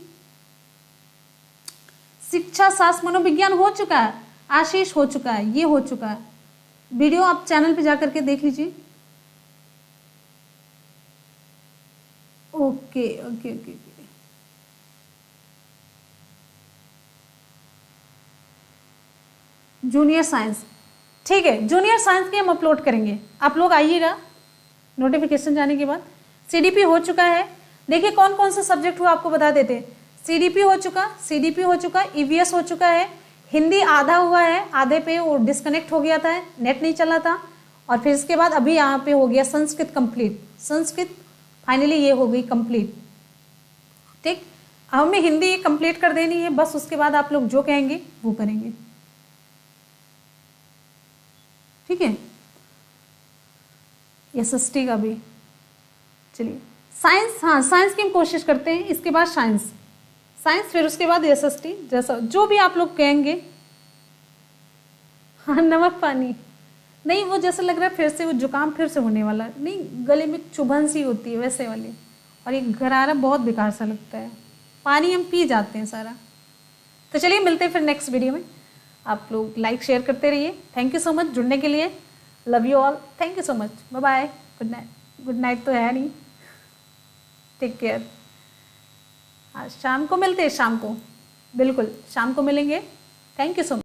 शिक्षा शास्त्र मनोविज्ञान हो चुका है, आशीष हो चुका है, ये हो चुका है, वीडियो आप चैनल पे जाकर के देख लीजिए। Okay okay okay, junior science, ठीक है, जूनियर साइंस की हम अपलोड करेंगे, आप लोग आइएगा नोटिफिकेशन जाने के बाद। सीडीपी हो चुका है, देखिए कौन कौन सा सब्जेक्ट हुआ आपको बता देते हैं। सीडीपी हो चुका, ईवीएस हो चुका है, हिंदी आधा हुआ है, आधे पे वो डिस्कनेक्ट हो गया था, नेट नहीं चला था, और फिर इसके बाद अभी यहाँ पे हो गया संस्कृत कंप्लीट, संस्कृत फाइनली ये हो गई कंप्लीट। ठीक, हमें हिंदी कंप्लीट कर देनी है, बस उसके बाद आप लोग जो कहेंगे वो करेंगे। ठीक है, एसएसटी का भी, चलिए साइंस, हाँ साइंस की हम कोशिश करते हैं, इसके बाद साइंस फिर उसके बाद एसएसटी, जैसा जो भी आप लोग कहेंगे। हाँ नमक पानी नहीं, वो जैसा लग रहा है फिर से वो जुकाम फिर से होने वाला, नहीं गले में चुभन सी होती है वैसे वाली, और ये गरारा बहुत बेकार सा लगता है, पानी हम पी जाते हैं सारा। तो चलिए मिलते हैं फिर नेक्स्ट वीडियो में, आप लोग लाइक शेयर करते रहिए। थैंक यू सो मच जुड़ने के लिए, love you all, thank you so much, bye bye, good night. Good night तो है नहीं, टेक केयर। आज शाम को मिलते हैं, शाम को बिल्कुल शाम को मिलेंगे। Thank you so much.